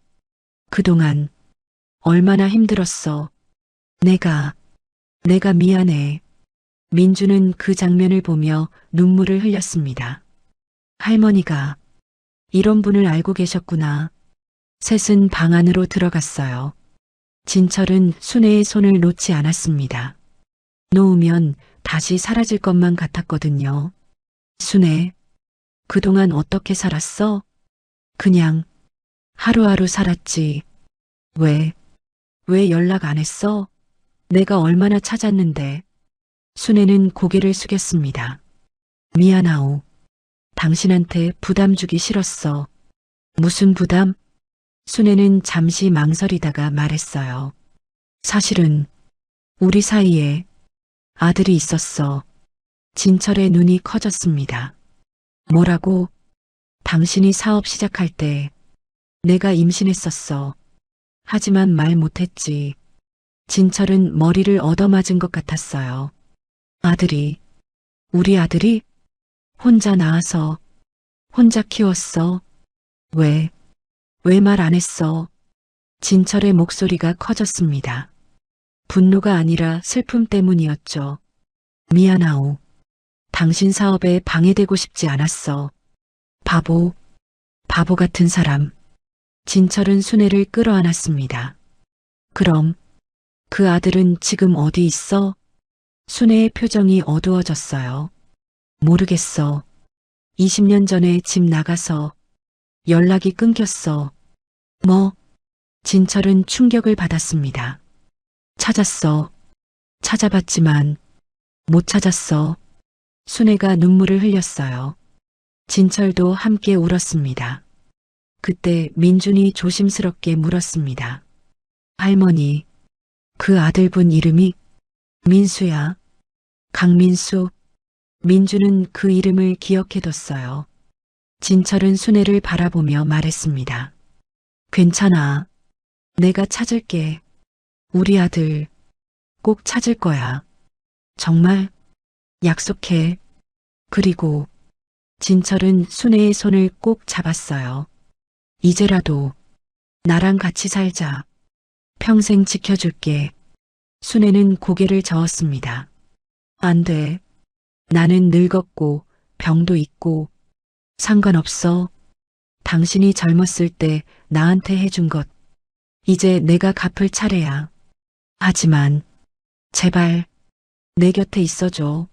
그동안 얼마나 힘들었어. 내가 미안해. 민주는 그 장면을 보며 눈물을 흘렸습니다. 할머니가 이런 분을 알고 계셨구나. 셋은 방 안으로 들어갔어요. 진철은 순애의 손을 놓지 않았습니다. 놓으면 다시 사라질 것만 같았거든요. 순애, 그동안 어떻게 살았어? 그냥 하루하루 살았지. 왜 연락 안 했어? 내가 얼마나 찾았는데. 순애는 고개를 숙였습니다. 미안하오. 당신한테 부담 주기 싫었어. 무슨 부담? 순애는 잠시 망설이다가 말했어요. 사실은 우리 사이에 아들이 있었어. 진철의 눈이 커졌습니다. 뭐라고? 당신이 사업 시작할 때 내가 임신했었어. 하지만 말 못했지. 진철은 머리를 얻어맞은 것 같았어요. 아들이, 우리 아들이? 혼자 낳아서, 혼자 키웠어. 왜 말 안 했어? 진철의 목소리가 커졌습니다. 분노가 아니라 슬픔 때문이었죠. 미안하오. 당신 사업에 방해되고 싶지 않았어. 바보 같은 사람. 진철은 순애를 끌어안았습니다. 그럼 그 아들은 지금 어디 있어? 순애의 표정이 어두워졌어요. 모르겠어. 20년 전에 집 나가서 연락이 끊겼어. 뭐? 진철은 충격을 받았습니다. 찾았어. 찾아봤지만 못 찾았어. 순애가 눈물을 흘렸어요. 진철도 함께 울었습니다. 그때 민준이 조심스럽게 물었습니다. 할머니, 그 아들분 이름이? 민수야. 강민수. 민주는 그 이름을 기억해뒀어요. 진철은 순애를 바라보며 말했습니다. 괜찮아. 내가 찾을게. 우리 아들 꼭 찾을 거야. 정말? 약속해. 그리고 진철은 순애의 손을 꼭 잡았어요. 이제라도 나랑 같이 살자. 평생 지켜줄게. 순애는 고개를 저었습니다. 안 돼. 나는 늙었고 병도 있고 상관없어. 당신이 젊었을 때 나한테 해준 것 이제 내가 갚을 차례야. 하지만 제발 내 곁에 있어줘.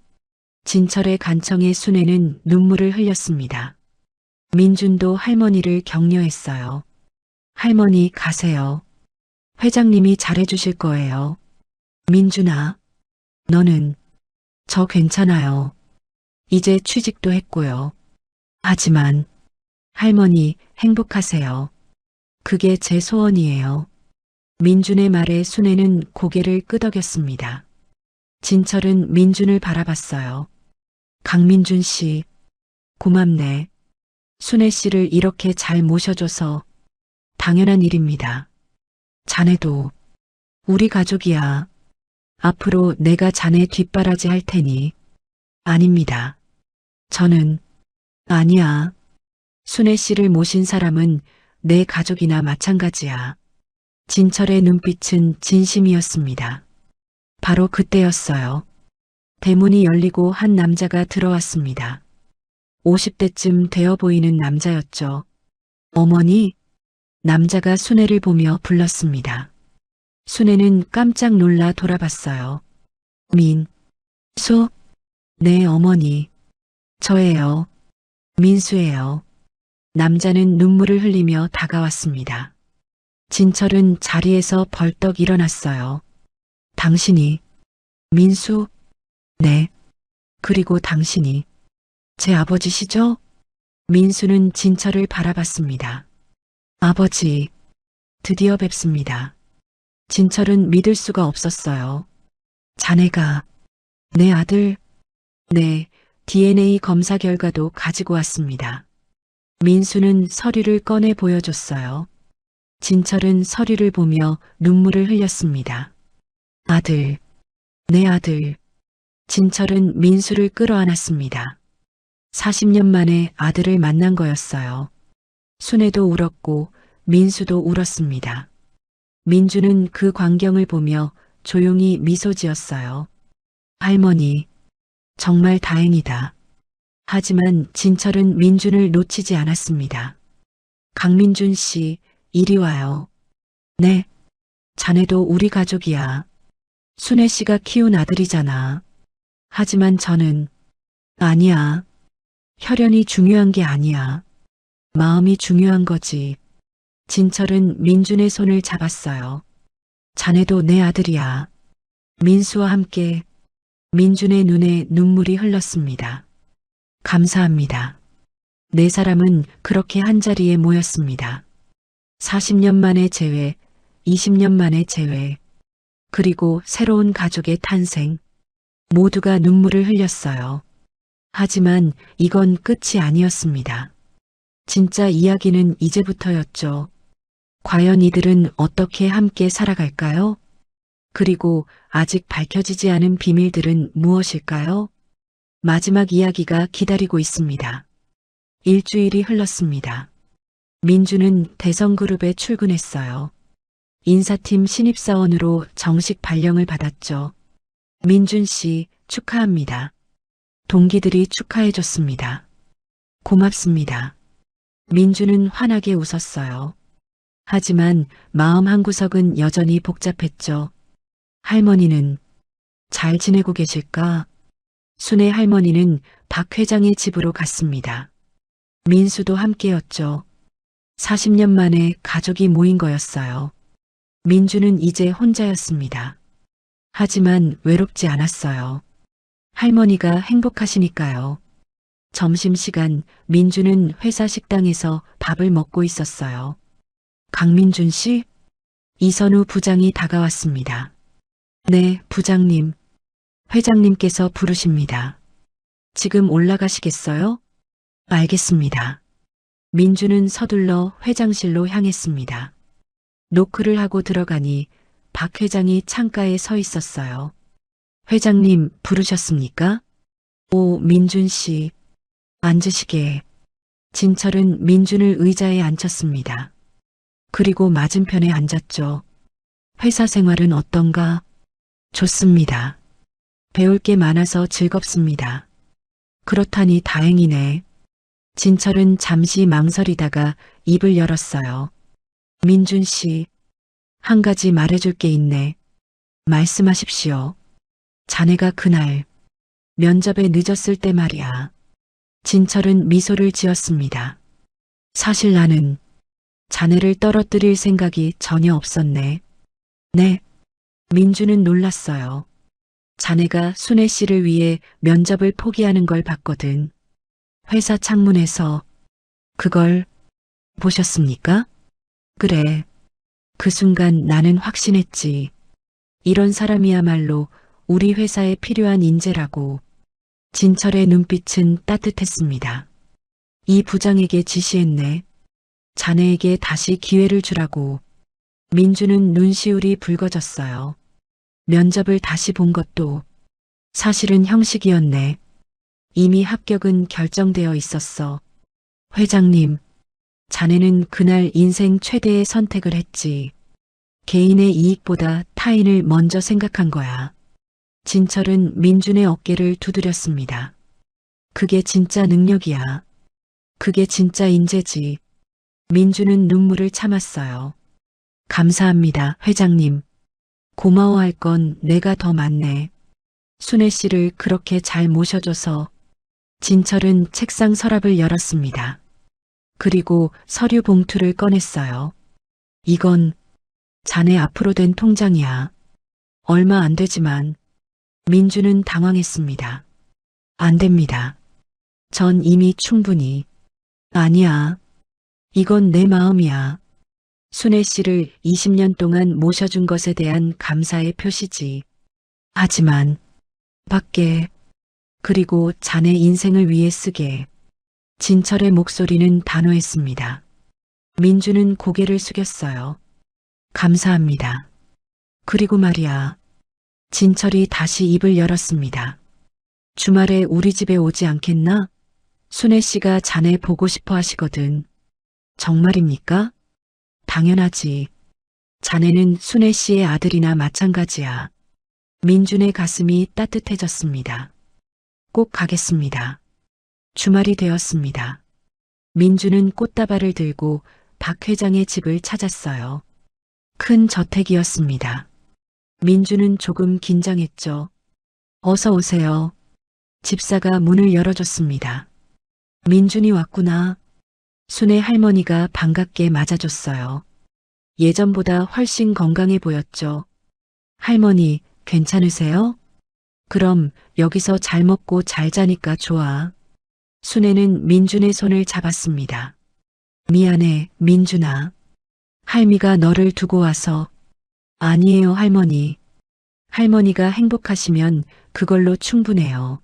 진철의 간청에 순애는 눈물을 흘렸습니다. 민준도 할머니를 격려했어요. 할머니 가세요. 회장님이 잘해주실 거예요. 민준아, 너는 저 괜찮아요. 이제 취직도 했고요. 하지만 할머니 행복하세요. 그게 제 소원이에요. 민준의 말에 순애는 고개를 끄덕였습니다. 진철은 민준을 바라봤어요. 강민준 씨, 고맙네. 순애 씨를 이렇게 잘 모셔줘서 당연한 일입니다. 자네도 우리 가족이야. 앞으로 내가 자네 뒷바라지 할 테니. 아닙니다. 저는 아니야. 순애 씨를 모신 사람은 내 가족이나 마찬가지야. 진철의 눈빛은 진심이었습니다. 바로 그때였어요. 대문이 열리고 한 남자가 들어왔습니다. 50대쯤 되어 보이는 남자였죠. 어머니, 남자가 순애를 보며 불렀습니다. 순애는 깜짝 놀라 돌아봤어요. 민수? 네, 어머니. 저예요. 민수예요. 남자는 눈물을 흘리며 다가왔습니다. 진철은 자리에서 벌떡 일어났어요. 당신이 민수? 네. 그리고 당신이 제 아버지시죠? 민수는 진철을 바라봤습니다. 아버지, 드디어 뵙습니다. 진철은 믿을 수가 없었어요. 자네가 내 아들? 네, DNA 검사 결과도 가지고 왔습니다. 민수는 서류를 꺼내 보여줬어요. 진철은 서류를 보며 눈물을 흘렸습니다. 아들, 내 아들. 진철은 민수를 끌어안았습니다. 40년 만에 아들을 만난 거였어요. 순애도 울었고 민수도 울었습니다. 민주는 그 광경을 보며 조용히 미소 지었어요. 할머니, 정말 다행이다. 하지만 진철은 민준을 놓치지 않았습니다. 강민준 씨, 이리 와요. 네, 자네도 우리 가족이야. 순애 씨가 키운 아들이잖아. 하지만 저는 아니야. 혈연이 중요한 게 아니야. 마음이 중요한 거지. 진철은 민준의 손을 잡았어요. 자네도 내 아들이야. 민수와 함께 민준의 눈에 눈물이 흘렀습니다. 감사합니다. 네 사람은 그렇게 한자리에 모였습니다. 40년 만의 재회, 20년 만의 재회, 그리고 새로운 가족의 탄생. 모두가 눈물을 흘렸어요. 하지만 이건 끝이 아니었습니다. 진짜 이야기는 이제부터였죠. 과연 이들은 어떻게 함께 살아갈까요? 그리고 아직 밝혀지지 않은 비밀들은 무엇일까요? 마지막 이야기가 기다리고 있습니다. 일주일이 흘렀습니다. 민주는 대성그룹에 출근했어요. 인사팀 신입사원으로 정식 발령을 받았죠. 민준 씨, 축하합니다. 동기들이 축하해줬습니다. 고맙습니다. 민주는 환하게 웃었어요. 하지만 마음 한구석은 여전히 복잡했죠. 할머니는 잘 지내고 계실까? 순애 할머니는 박 회장의 집으로 갔습니다. 민수도 함께였죠. 40년 만에 가족이 모인 거였어요. 민주는 이제 혼자였습니다. 하지만 외롭지 않았어요. 할머니가 행복하시니까요. 점심시간 민주는 회사 식당에서 밥을 먹고 있었어요. 강민준 씨? 이선우 부장이 다가왔습니다. 네, 부장님. 회장님께서 부르십니다. 지금 올라가시겠어요? 알겠습니다. 민주는 서둘러 회장실로 향했습니다. 노크를 하고 들어가니 박 회장이 창가에 서 있었어요. 회장님 부르셨습니까? 오, 민준 씨. 앉으시게. 진철은 민준을 의자에 앉혔습니다. 그리고 맞은편에 앉았죠. 회사 생활은 어떤가? 좋습니다. 배울 게 많아서 즐겁습니다. 그렇다니 다행이네. 진철은 잠시 망설이다가 입을 열었어요. 민준 씨, 한 가지 말해줄 게 있네. 말씀하십시오. 자네가 그날 면접에 늦었을 때 말이야. 진철은 미소를 지었습니다. 사실 나는 자네를 떨어뜨릴 생각이 전혀 없었네. 네. 민주는 놀랐어요. 자네가 순애 씨를 위해 면접을 포기하는 걸 봤거든. 회사 창문에서 그걸 보셨습니까? 그래. 그 순간 나는 확신했지. 이런 사람이야말로 우리 회사에 필요한 인재라고. 진철의 눈빛은 따뜻했습니다. 이 부장에게 지시했네. 자네에게 다시 기회를 주라고. 민주는 눈시울이 붉어졌어요. 면접을 다시 본 것도 사실은 형식이었네. 이미 합격은 결정되어 있었어. 회장님, 자네는 그날 인생 최대의 선택을 했지. 개인의 이익보다 타인을 먼저 생각한 거야. 진철은 민준의 어깨를 두드렸습니다. 그게 진짜 능력이야. 그게 진짜 인재지. 민주는 눈물을 참았어요. 감사합니다, 회장님. 고마워할 건 내가 더 많네. 순애 씨를 그렇게 잘 모셔줘서. 진철은 책상 서랍을 열었습니다. 그리고 서류 봉투를 꺼냈어요. 이건 자네 앞으로 된 통장이야. 얼마 안 되지만. 민주는 당황했습니다. 안 됩니다. 전 이미 충분히. 아니야. 이건 내 마음이야. 순애 씨를 20년 동안 모셔준 것에 대한 감사의 표시지. 하지만 밖에 그리고 자네 인생을 위해 쓰게. 진철의 목소리는 단호했습니다. 민주는 고개를 숙였어요. 감사합니다. 그리고 말이야. 진철이 다시 입을 열었습니다. 주말에 우리 집에 오지 않겠나? 순애 씨가 자네 보고 싶어 하시거든. 정말입니까? 당연하지. 자네는 순애 씨의 아들이나 마찬가지야. 민준의 가슴이 따뜻해졌습니다. 꼭 가겠습니다. 주말이 되었습니다. 민주는 꽃다발을 들고 박 회장의 집을 찾았어요. 큰 저택이었습니다. 민주는 조금 긴장했죠. 어서 오세요. 집사가 문을 열어줬습니다. 민준이 왔구나. 순애 할머니가 반갑게 맞아줬어요. 예전보다 훨씬 건강해 보였죠. 할머니, 괜찮으세요? 그럼 여기서 잘 먹고 잘 자니까 좋아. 순애는 민준의 손을 잡았습니다. 미안해, 민준아. 할미가 너를 두고 와서. 아니에요, 할머니. 할머니가 행복하시면 그걸로 충분해요.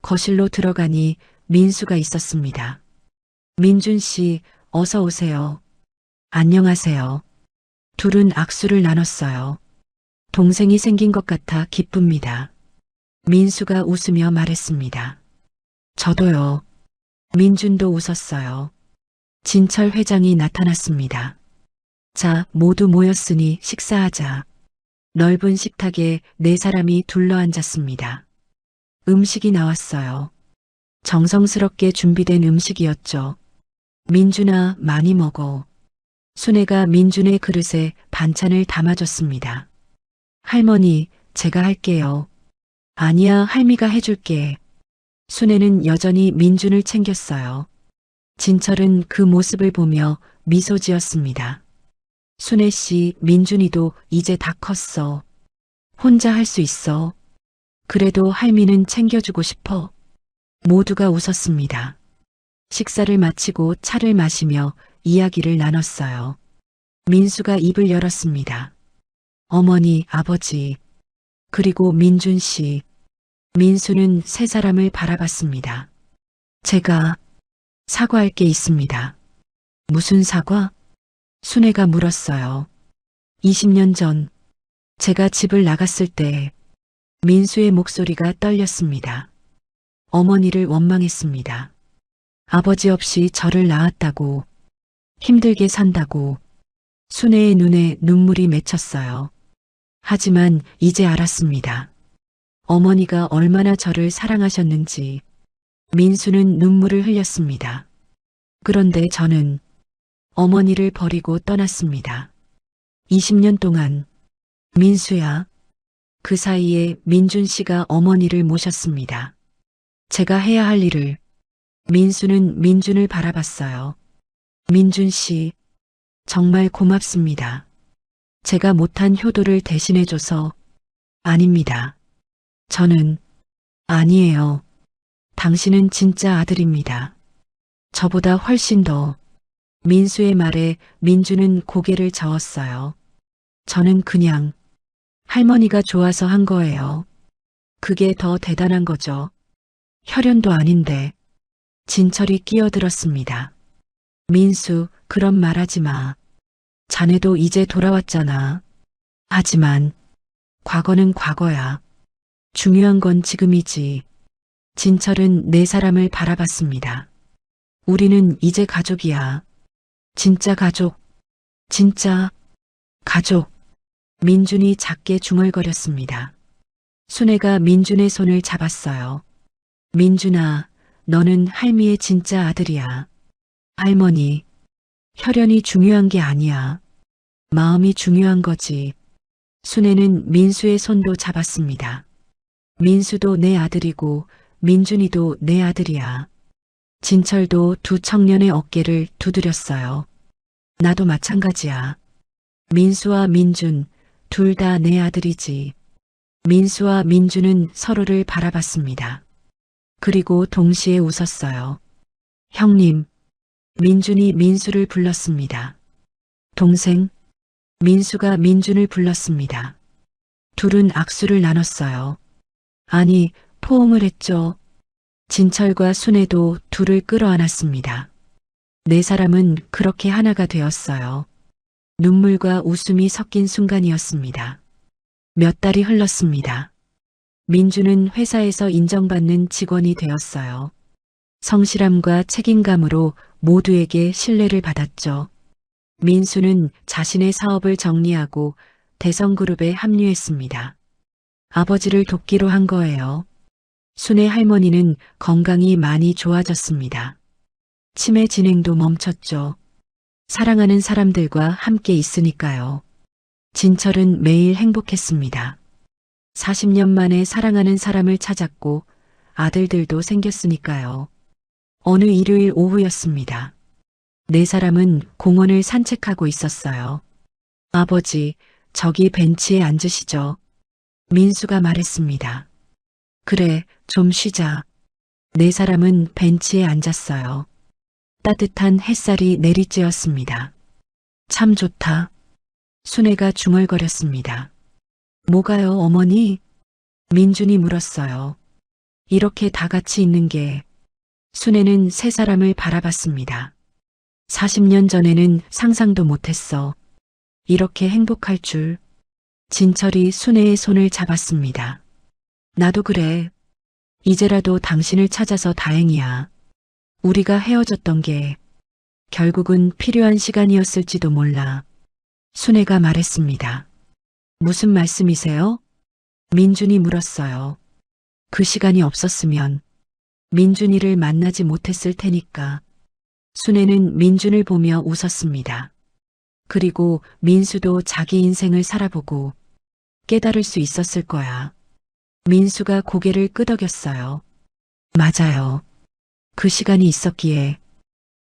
거실로 들어가니 민수가 있었습니다. 민준 씨, 어서 오세요. 안녕하세요. 둘은 악수를 나눴어요. 동생이 생긴 것 같아 기쁩니다. 민수가 웃으며 말했습니다. 저도요. 민준도 웃었어요. 진철 회장이 나타났습니다. 자, 모두 모였으니 식사하자. 넓은 식탁에 4사람이 둘러앉았습니다. 음식이 나왔어요. 정성스럽게 준비된 음식이었죠. 민준아, 많이 먹어. 순애가 민준의 그릇에 반찬을 담아줬습니다. 할머니, 제가 할게요. 아니야, 할미가 해줄게. 순애는 여전히 민준을 챙겼어요. 진철은 그 모습을 보며 미소 지었습니다. 순애 씨, 민준이도 이제 다 컸어. 혼자 할 수 있어. 그래도 할미는 챙겨주고 싶어. 모두가 웃었습니다. 식사를 마치고 차를 마시며 이야기를 나눴어요. 민수가 입을 열었습니다. 어머니, 아버지, 그리고 민준 씨. 민수는 3사람을 바라봤습니다. 제가 사과할 게 있습니다. 무슨 사과? 순애가 물었어요. 20년 전 제가 집을 나갔을 때 민수의 목소리가 떨렸습니다. 어머니를 원망했습니다. 아버지 없이 저를 낳았다고, 힘들게 산다고. 순애의 눈에 눈물이 맺혔어요. 하지만 이제 알았습니다. 어머니가 얼마나 저를 사랑하셨는지. 민수는 눈물을 흘렸습니다. 그런데 저는 어머니를 버리고 떠났습니다. 20년 동안. 민수야. 그 사이에 민준 씨가 어머니를 모셨습니다. 제가 해야 할 일을. 민수는 민준을 바라봤어요. 민준 씨, 정말 고맙습니다. 제가 못한 효도를 대신해줘서. 아닙니다. 저는. 아니에요. 당신은 진짜 아들입니다. 저보다 훨씬 더. 민수의 말에 민주는 고개를 저었어요. 저는 그냥 할머니가 좋아서 한 거예요. 그게 더 대단한 거죠. 혈연도 아닌데. 진철이 끼어들었습니다. 민수, 그런 말하지 마. 자네도 이제 돌아왔잖아. 하지만 과거는 과거야. 중요한 건 지금이지. 진철은 4사람을 바라봤습니다. 우리는 이제 가족이야. 진짜 가족. 진짜 가족. 민준이 작게 중얼거렸습니다. 순애가 민준의 손을 잡았어요. 민준아, 너는 할미의 진짜 아들이야. 할머니, 혈연이 중요한 게 아니야. 마음이 중요한 거지. 순애는 민수의 손도 잡았습니다. 민수도 내 아들이고 민준이도 내 아들이야. 진철도 두 청년의 어깨를 두드렸어요. 나도 마찬가지야. 민수와 민준, 둘 다 내 아들이지. 민수와 민준은 서로를 바라봤습니다. 그리고 동시에 웃었어요. 형님, 민준이 민수를 불렀습니다. 동생, 민수가 민준을 불렀습니다. 둘은 악수를 나눴어요. 아니, 포옹을 했죠. 진철과 순애도 둘을 끌어안았습니다. 네 사람은 그렇게 하나가 되었어요. 눈물과 웃음이 섞인 순간이었습니다. 몇 달이 흘렀습니다. 민주는 회사에서 인정받는 직원이 되었어요. 성실함과 책임감으로 모두에게 신뢰를 받았죠. 민수는 자신의 사업을 정리하고 대성그룹에 합류했습니다. 아버지를 돕기로 한 거예요. 순애 할머니는 건강이 많이 좋아졌습니다. 치매 진행도 멈췄죠. 사랑하는 사람들과 함께 있으니까요. 진철은 매일 행복했습니다. 40년 만에 사랑하는 사람을 찾았고 아들들도 생겼으니까요. 어느 일요일 오후였습니다. 네 사람은 공원을 산책하고 있었어요. 아버지, 저기 벤치에 앉으시죠. 민수가 말했습니다. 그래, 좀 쉬자. 네 사람은 벤치에 앉았어요. 따뜻한 햇살이 내리쬐었습니다. 참 좋다. 순애가 중얼거렸습니다. 뭐가요, 어머니? 민준이 물었어요. 이렇게 다 같이 있는 게. 순애는 세 사람을 바라봤습니다. 40년 전에는 상상도 못했어. 이렇게 행복할 줄. 진철이 순애의 손을 잡았습니다. 나도 그래. 이제라도 당신을 찾아서 다행이야. 우리가 헤어졌던 게 결국은 필요한 시간이었을지도 몰라. 순애가 말했습니다. 무슨 말씀이세요? 민준이 물었어요. 그 시간이 없었으면 민준이를 만나지 못했을 테니까. 순애는 민준을 보며 웃었습니다. 그리고 민수도 자기 인생을 살아보고 깨달을 수 있었을 거야. 민수가 고개를 끄덕였어요. 맞아요. 그 시간이 있었기에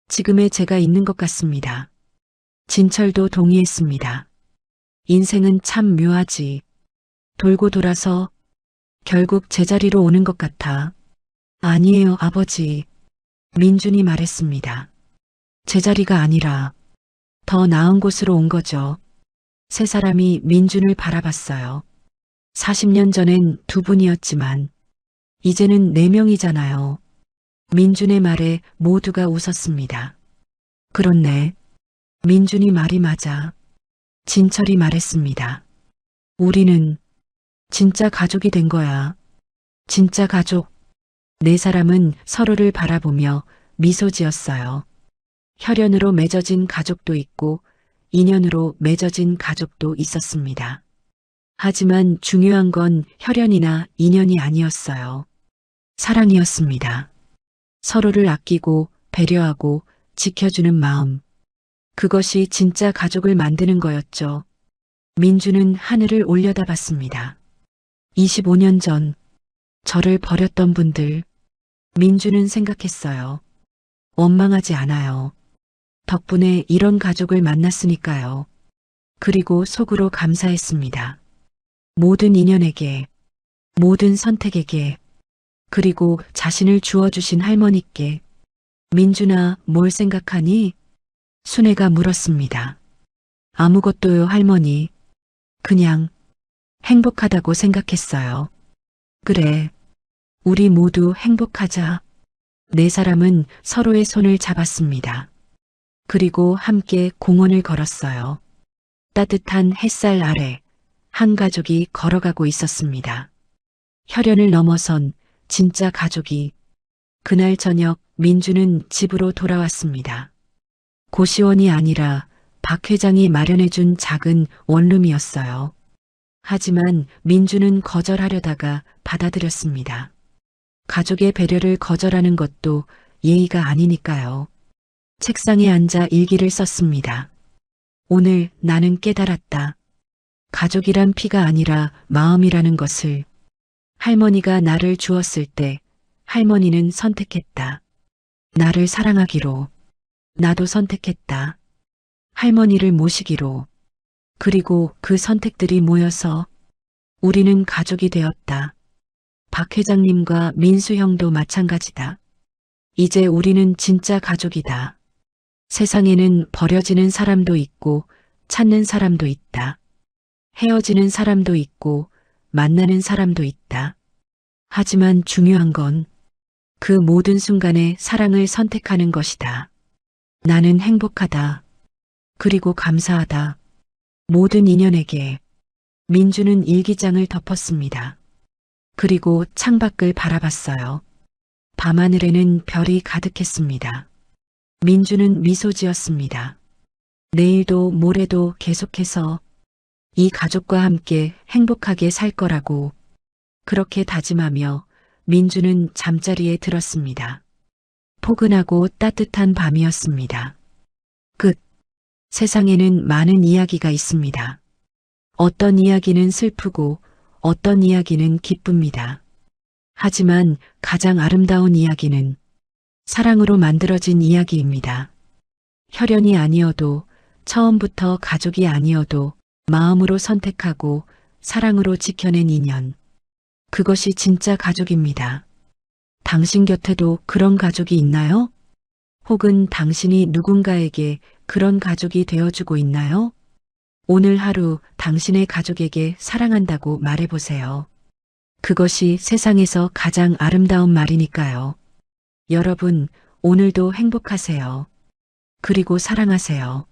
지금의 제가 있는 것 같습니다. 진철도 동의했습니다. 인생은 참 묘하지. 돌고 돌아서 결국 제자리로 오는 것 같아. 아니에요, 아버지. 민준이 말했습니다. 제자리가 아니라 더 나은 곳으로 온 거죠. 세 사람이 민준을 바라봤어요. 40년 전엔 두 분이었지만 이제는 네 명이잖아요. 민준의 말에 모두가 웃었습니다. 그렇네. 민준이 말이 맞아. 진철이 말했습니다. 우리는 진짜 가족이 된 거야. 진짜 가족. 네 사람은 서로를 바라보며 미소 지었어요. 혈연으로 맺어진 가족도 있고 인연으로 맺어진 가족도 있었습니다. 하지만 중요한 건 혈연이나 인연이 아니었어요. 사랑이었습니다. 서로를 아끼고 배려하고 지켜주는 마음. 그것이 진짜 가족을 만드는 거였죠. 민주는 하늘을 올려다봤습니다. 25년 전 저를 버렸던 분들. 민주는 생각했어요. 원망하지 않아요. 덕분에 이런 가족을 만났으니까요. 그리고 속으로 감사했습니다. 모든 인연에게, 모든 선택에게, 그리고 자신을 주어주신 할머니께. 민준아, 뭘 생각하니? 순애가 물었습니다. 아무것도요, 할머니. 그냥 행복하다고 생각했어요. 그래, 우리 모두 행복하자. 네 사람은 서로의 손을 잡았습니다. 그리고 함께 공원을 걸었어요. 따뜻한 햇살 아래 한 가족이 걸어가고 있었습니다. 혈연을 넘어선 진짜 가족이. 그날 저녁 민주는 집으로 돌아왔습니다. 고시원이 아니라 박 회장이 마련해준 작은 원룸이었어요. 하지만 민주는 거절하려다가 받아들였습니다. 가족의 배려를 거절하는 것도 예의가 아니니까요. 책상에 앉아 일기를 썼습니다. 오늘 나는 깨달았다. 가족이란 피가 아니라 마음이라는 것을. 할머니가 나를 주었을 때 할머니는 선택했다. 나를 사랑하기로. 나도 선택했다. 할머니를 모시기로. 그리고 그 선택들이 모여서 우리는 가족이 되었다. 박 회장님과 민수 형도 마찬가지다. 이제 우리는 진짜 가족이다. 세상에는 버려지는 사람도 있고 찾는 사람도 있다. 헤어지는 사람도 있고 만나는 사람도 있다. 하지만 중요한 건 그 모든 순간에 사랑을 선택하는 것이다. 나는 행복하다. 그리고 감사하다. 모든 인연에게. 민주는 일기장을 덮었습니다. 그리고 창밖을 바라봤어요. 밤하늘에는 별이 가득했습니다. 민주는 미소 지었습니다. 내일도 모레도 계속해서 이 가족과 함께 행복하게 살 거라고. 그렇게 다짐하며 민주는 잠자리에 들었습니다. 포근하고 따뜻한 밤이었습니다. 끝. 세상에는 많은 이야기가 있습니다. 어떤 이야기는 슬프고 어떤 이야기는 기쁩니다. 하지만 가장 아름다운 이야기는 사랑으로 만들어진 이야기입니다. 혈연이 아니어도 처음부터 가족이 아니어도 마음으로 선택하고 사랑으로 지켜낸 인연. 그것이 진짜 가족입니다. 당신 곁에도 그런 가족이 있나요? 혹은 당신이 누군가에게 그런 가족이 되어주고 있나요? 오늘 하루 당신의 가족에게 사랑한다고 말해보세요. 그것이 세상에서 가장 아름다운 말이니까요. 여러분, 오늘도 행복하세요. 그리고 사랑하세요.